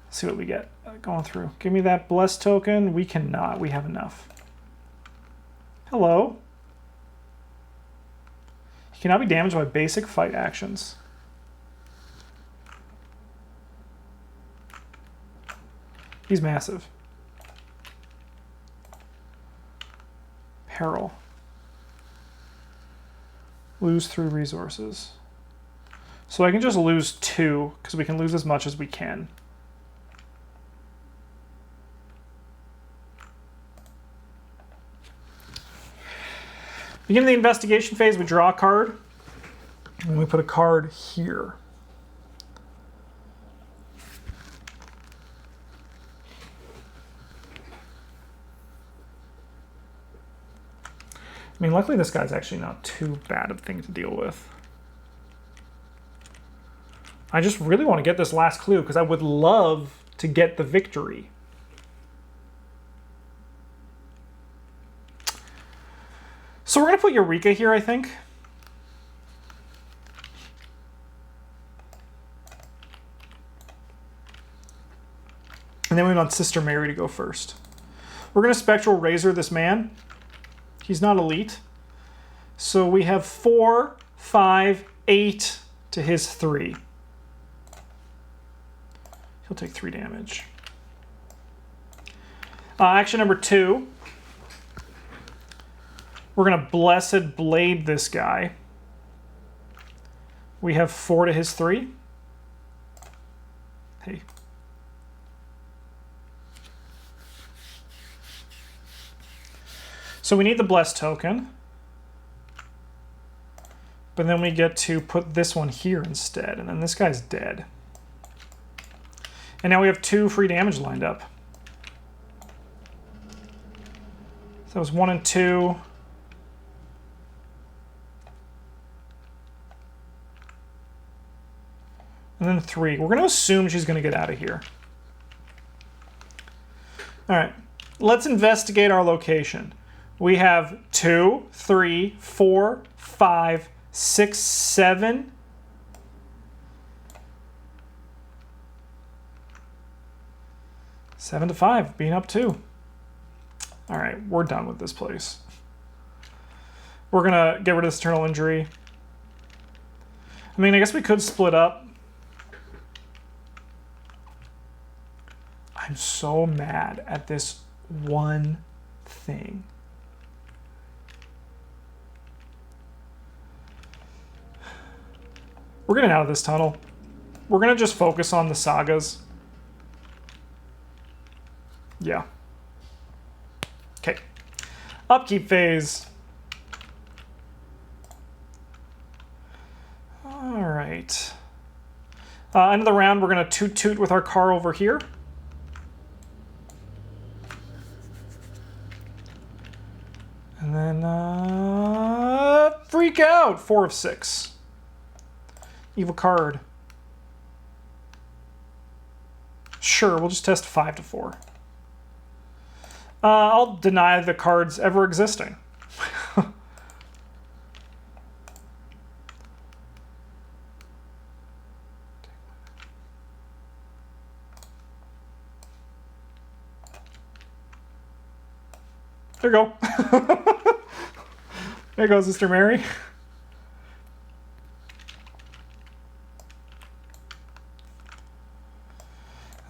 Let's see what we get going through. Give me that Bless token. We cannot. We have enough. Hello. He cannot be damaged by basic fight actions. He's massive. Peril. Lose 3 resources. So I can just lose 2, because we can lose as much as we can. Beginning the investigation phase, we draw a card, and we put a card here. I mean, luckily this guy's actually not too bad of a thing to deal with. I just really want to get this last clue, because I would love to get the victory. So we're going to put Eureka here, I think. And then we want Sister Mary to go first. We're going to Spectral Razor this man. He's not elite. So we have 4, 5, 8 to his 3. He'll take 3 damage. Action number 2. We're going to Blessed Blade this guy. We have 4 to his 3. Hey. So we need the Bless token. But then we get to put this one here instead. And then this guy's dead. And now we have 2 free damage lined up. So that was 1 and 2. And then 3. We're going to assume she's going to get out of here. All right. Let's investigate our location. We have 2, 3, 4, 5, 6, 7. Seven to 5, being up 2. All right, we're done with this place. We're going to get rid of this Eternal Injury. I mean, I guess we could split up. I'm so mad at this one thing. We're getting out of this tunnel. We're going to just focus on the sagas. Yeah. Okay. Upkeep phase. All right. End of the round, we're going to toot toot with our car over here. And then freak out. 4 of 6. Evil card. Sure, we'll just test 5 to 4. I'll deny the cards ever existing. There you go. There goes Sister Mary.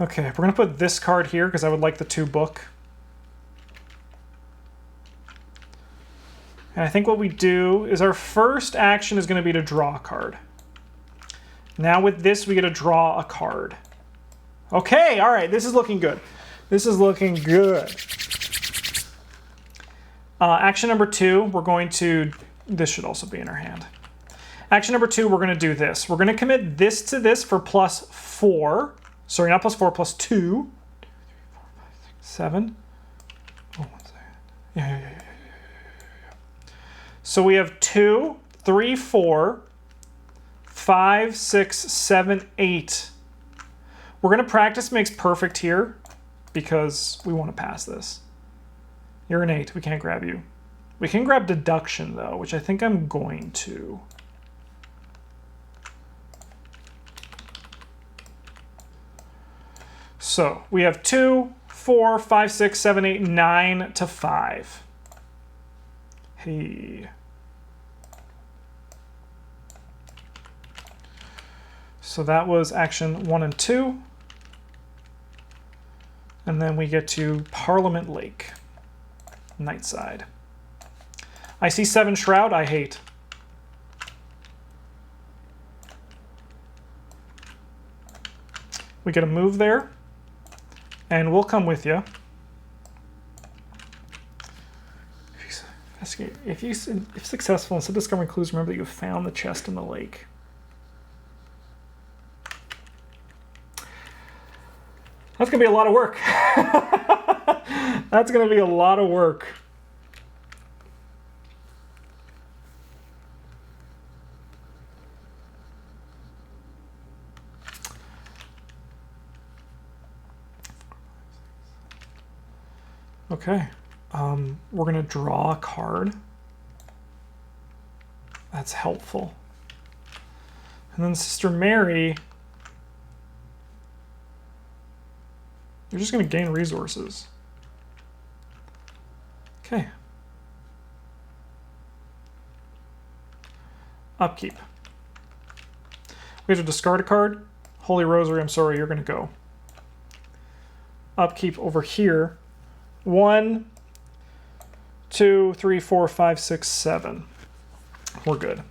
Okay, we're going to put this card here because I would like the 2 book. And I think what we do is our first action is going to be to draw a card. Now with this, we get to draw a card. Okay, all right, this is looking good. This is looking good. Action number 2, we're going to... This should also be in our hand. Action number 2, we're going to do this. We're going to commit this to this for +4. Sorry, not +4, +2. 7. Oh, 1 second. Yeah. So we have 2, 3, 4, 5, 6, 7, 8. We're going to practice makes perfect here because we want to pass this. You're an 8. We can't grab you. We can grab deduction, though, which I think I'm going to. So we have 2, 4, 5, 6, 7, 8, 9 to 5. Hey. So that was action 1 and 2. And then we get to Parliament Lake, Nightside. I see 7 Shroud, I hate. We get a move there, and we'll come with you. If successful, instead of discovering clues, remember that you found the chest in the lake. That's going to be a lot of work. That's going to be a lot of work. Okay. We're going to draw a card. That's helpful. And then Sister Mary, you're just going to gain resources. Okay. Upkeep. We have to discard a card. Holy Rosary, I'm sorry, you're going to go. Upkeep over here. 1, 2, 3, 4, 5, 6, 7. We're good.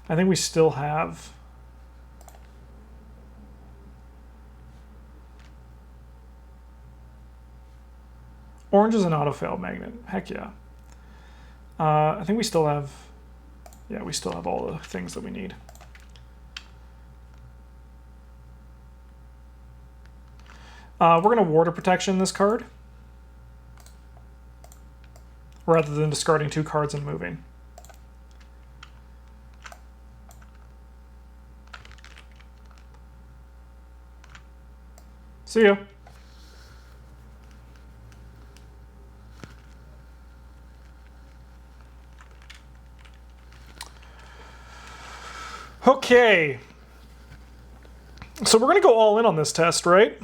I think we still have... Orange is an auto-fail magnet. Heck yeah. I think we still have... Yeah, we still have all the things that we need. We're going to Water Protection this card, rather than discarding 2 cards and moving. See ya. Okay. So we're going to go all in on this test, right?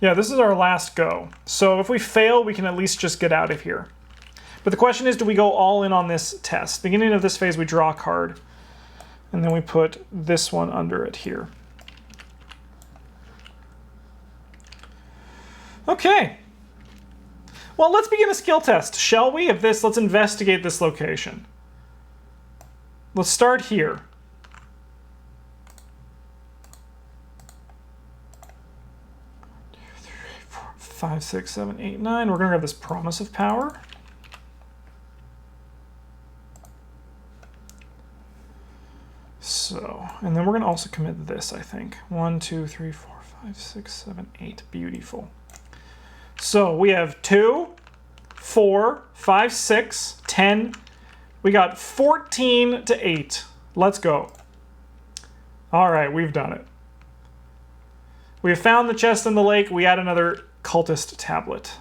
Yeah, this is our last go. So if we fail, we can at least just get out of here. But the question is, do we go all in on this test? Beginning of this phase, we draw a card. And then we put this one under it here. Okay. Well, let's begin a skill test, shall we? Let's investigate this location. Let's start here. 5, 6, 7, 8, 9. We're going to grab this Promise of Power. So, and then we're going to also commit this, I think. 1, 2, 3, 4, 5, 6, 7, 8. Beautiful. So we have 2, 4, 5, 6, 10. We got 14 to 8. Let's go. All right, we've done it. We have found the chest in the lake. We add another cultist tablet.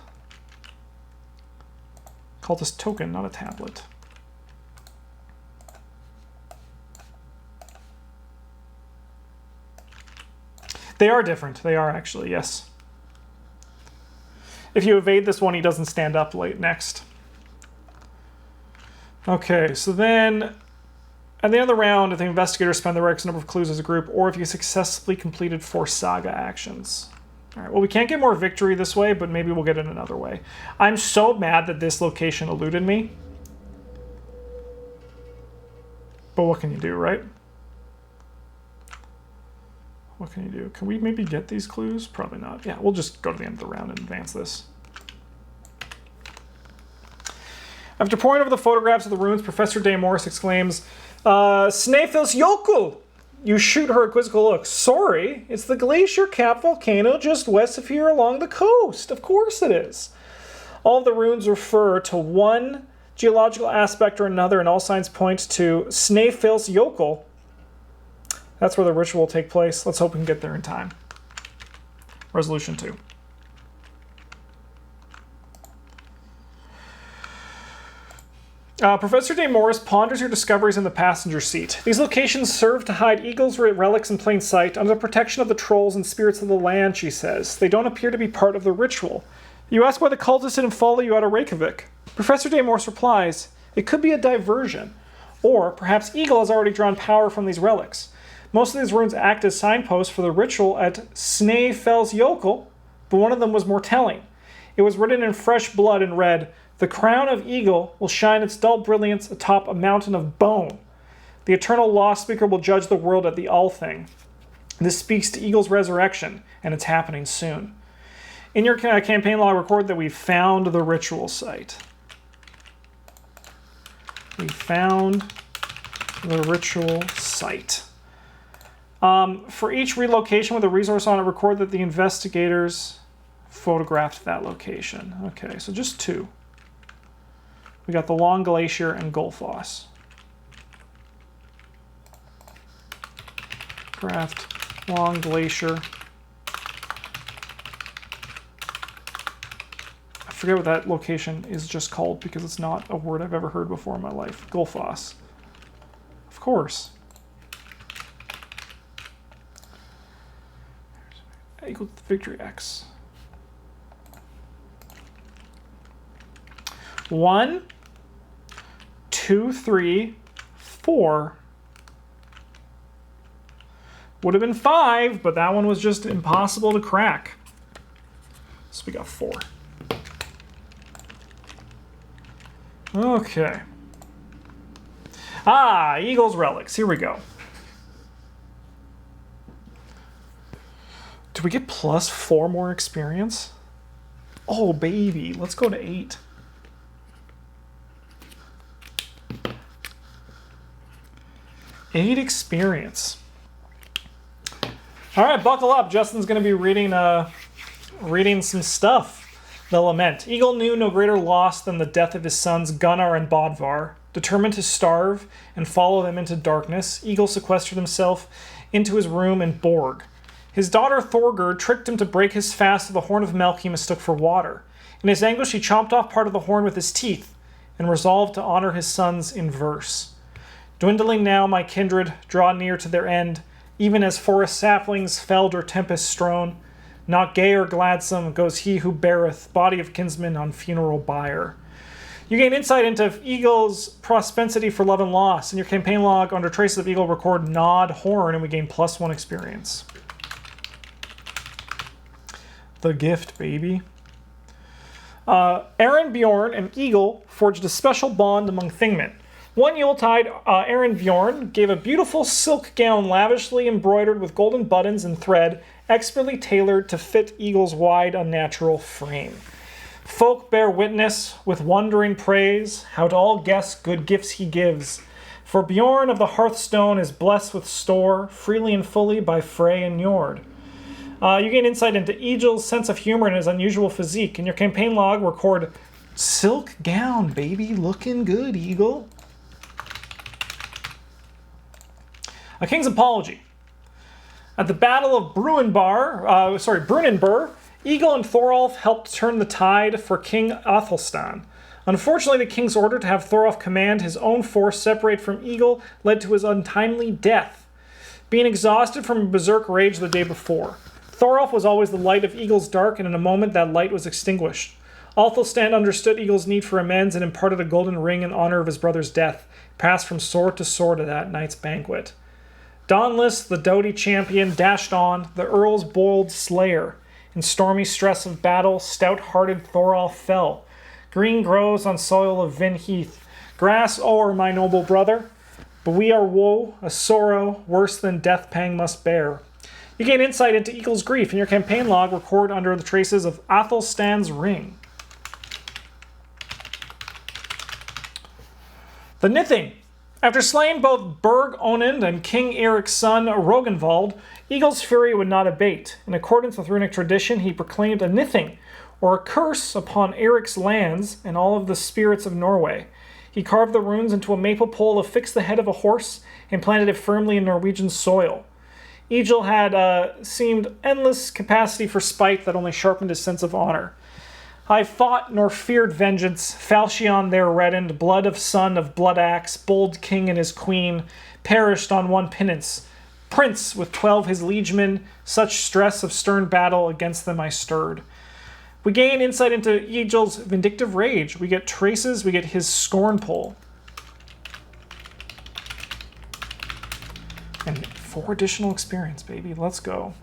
Cultist token, not a tablet. They are different. They are actually, yes. If you evade this one, he doesn't stand up late next. Okay, so then at the end of the round, if the investigators spend the right number of clues as a group, or if you successfully completed 4 saga actions. All right, well, we can't get more victory this way, but maybe we'll get it another way. I'm so mad that this location eluded me. But what can you do, right? What can you do? Can we maybe get these clues? Probably not. Yeah, we'll just go to the end of the round and advance this. After poring over the photographs of the ruins, Professor Day Morris exclaims, Snaefell's Yokel! You shoot her a quizzical look. Sorry, it's the glacier cap volcano just west of here along the coast. Of course it is. All of the ruins refer to one geological aspect or another, and all signs point to Snaefell's Yokel. That's where the ritual will take place. Let's hope we can get there in time. Resolution 2. Professor De Morris ponders your discoveries in the passenger seat. These locations serve to hide Eagle's relics in plain sight under the protection of the trolls and spirits of the land, she says. They don't appear to be part of the ritual. You ask why the cultists didn't follow you out of Reykjavik. Professor De Morris replies, it could be a diversion. Or perhaps Egil has already drawn power from these relics. Most of these runes act as signposts for the ritual at Snæfellsjökull, but one of them was more telling. It was written in fresh blood and read, the crown of Egil will shine its dull brilliance atop a mountain of bone. The eternal law speaker will judge the world at the Althing. This speaks to Egil's resurrection, and it's happening soon. In your campaign log, record that we found the ritual site. We found the ritual site. For each relocation with a resource on it, record that the investigators photographed that location. Okay, so just 2. We got the Long Glacier and Gullfoss. Graphed Long Glacier. I forget what that location is just called because it's not a word I've ever heard before in my life. Gullfoss. Of course. Equal to the victory X. 1, 2, 3, 4. Would have been 5, but that one was just impossible to crack. So we got 4. Okay. Eagle's relics. Here we go. Do we get plus 4 more experience? Oh, baby. Let's go to 8. Eight experience. All right, buckle up. Justin's going to be reading some stuff. The Lament. Egil knew no greater loss than the death of his sons Gunnar and Bodvar. Determined to starve and follow them into darkness, Egil sequestered himself into his room in Borg. His daughter Thorgerd tricked him to break his fast of the horn of milk he mistook for water. In his anguish, he chomped off part of the horn with his teeth and resolved to honor his sons in verse. Dwindling now, my kindred, draw near to their end, even as forest saplings felled or tempest strown. Not gay or gladsome goes he who beareth body of kinsman on funeral bier. You gain insight into Egil's propensity for love and loss. In your campaign log, under traces of Egil, record Nod Horn, and we gain plus 1 experience. The gift, baby. Aaron, Bjorn, and Egil forged a special bond among Thingmen. One Yuletide, Aaron Bjorn gave a beautiful silk gown lavishly embroidered with golden buttons and thread, expertly tailored to fit Egil's wide, unnatural frame. Folk bear witness with wondering praise, how to all guests good gifts he gives. For Bjorn of the Hearthstone is blessed with store, freely and fully by Frey and Njord. You gain insight into Egil's sense of humor and his unusual physique. In your campaign log, record silk gown, baby, looking good, Egil. A King's Apology. At the Battle of Brunanburh, Egil and Thorolf helped turn the tide for King Athelstan. Unfortunately, the king's order to have Thorolf command his own force separate from Egil led to his untimely death, being exhausted from a berserk rage the day before. Thorolf was always the light of Egil's dark, and in a moment that light was extinguished. Athelstan understood Egil's need for amends and imparted a golden ring in honor of his brother's death, passed from sword to sword at that night's banquet. Dauntless, the doughty champion, dashed on, the Earl's bold slayer. In stormy stress of battle, stout-hearted Thorolf fell. Green grows on soil of Vin Heath. Grass o'er, my noble brother. But we are woe, a sorrow, worse than death pang must bear. You gain insight into Egil's grief. In your campaign log, record under the traces of Athelstan's ring. The Nithing. After slaying both Berg Onund and King Eric's son Rognvald, Egil's fury would not abate. In accordance with runic tradition, he proclaimed a Nithing, or a curse, upon Eric's lands and all of the spirits of Norway. He carved the runes into a maple pole, affixed the head of a horse, and planted it firmly in Norwegian soil. Egil had seemed endless capacity for spite that only sharpened his sense of honor. I fought nor feared vengeance, falchion there reddened, blood of son of blood axe, bold king and his queen, perished on one penance. Prince with 12 his liegemen, such stress of stern battle against them I stirred. We gain insight into Egil's vindictive rage. We get traces, we get his scorn pole. And 4 additional experience, baby. Let's go.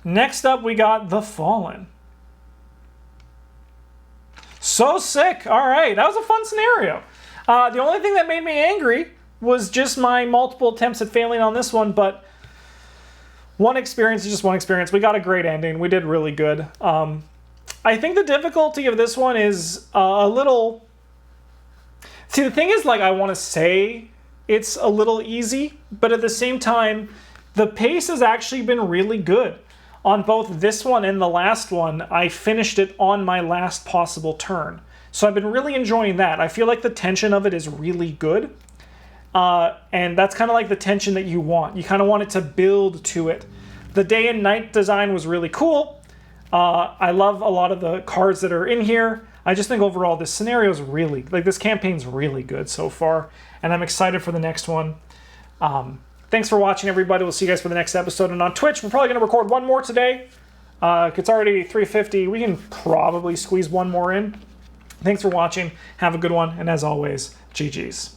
Next up, we got The Fallen. So sick. All right, that was a fun scenario. The only thing that made me angry was just my multiple attempts at failing on this one, but one experience is just one experience. We got a great ending. We did really good. I think the difficulty of this one is a little... See, the thing is, like, I want to say it's a little easy, but at the same time, the pace has actually been really good. On both this one and the last one, I finished it on my last possible turn. So I've been really enjoying that. I feel like the tension of it is really good. And that's kind of like the tension that you want. You kind of want it to build to it. The day and night design was really cool. I love a lot of the cards that are in here. I just think overall this scenario is really, like, this campaign's really good so far. And I'm excited for the next one. Thanks for watching, everybody. We'll see you guys for the next episode. And on Twitch, we're probably going to record one more today. It's already 3:50. We can probably squeeze one more in. Thanks for watching. Have a good one. And as always, GG's.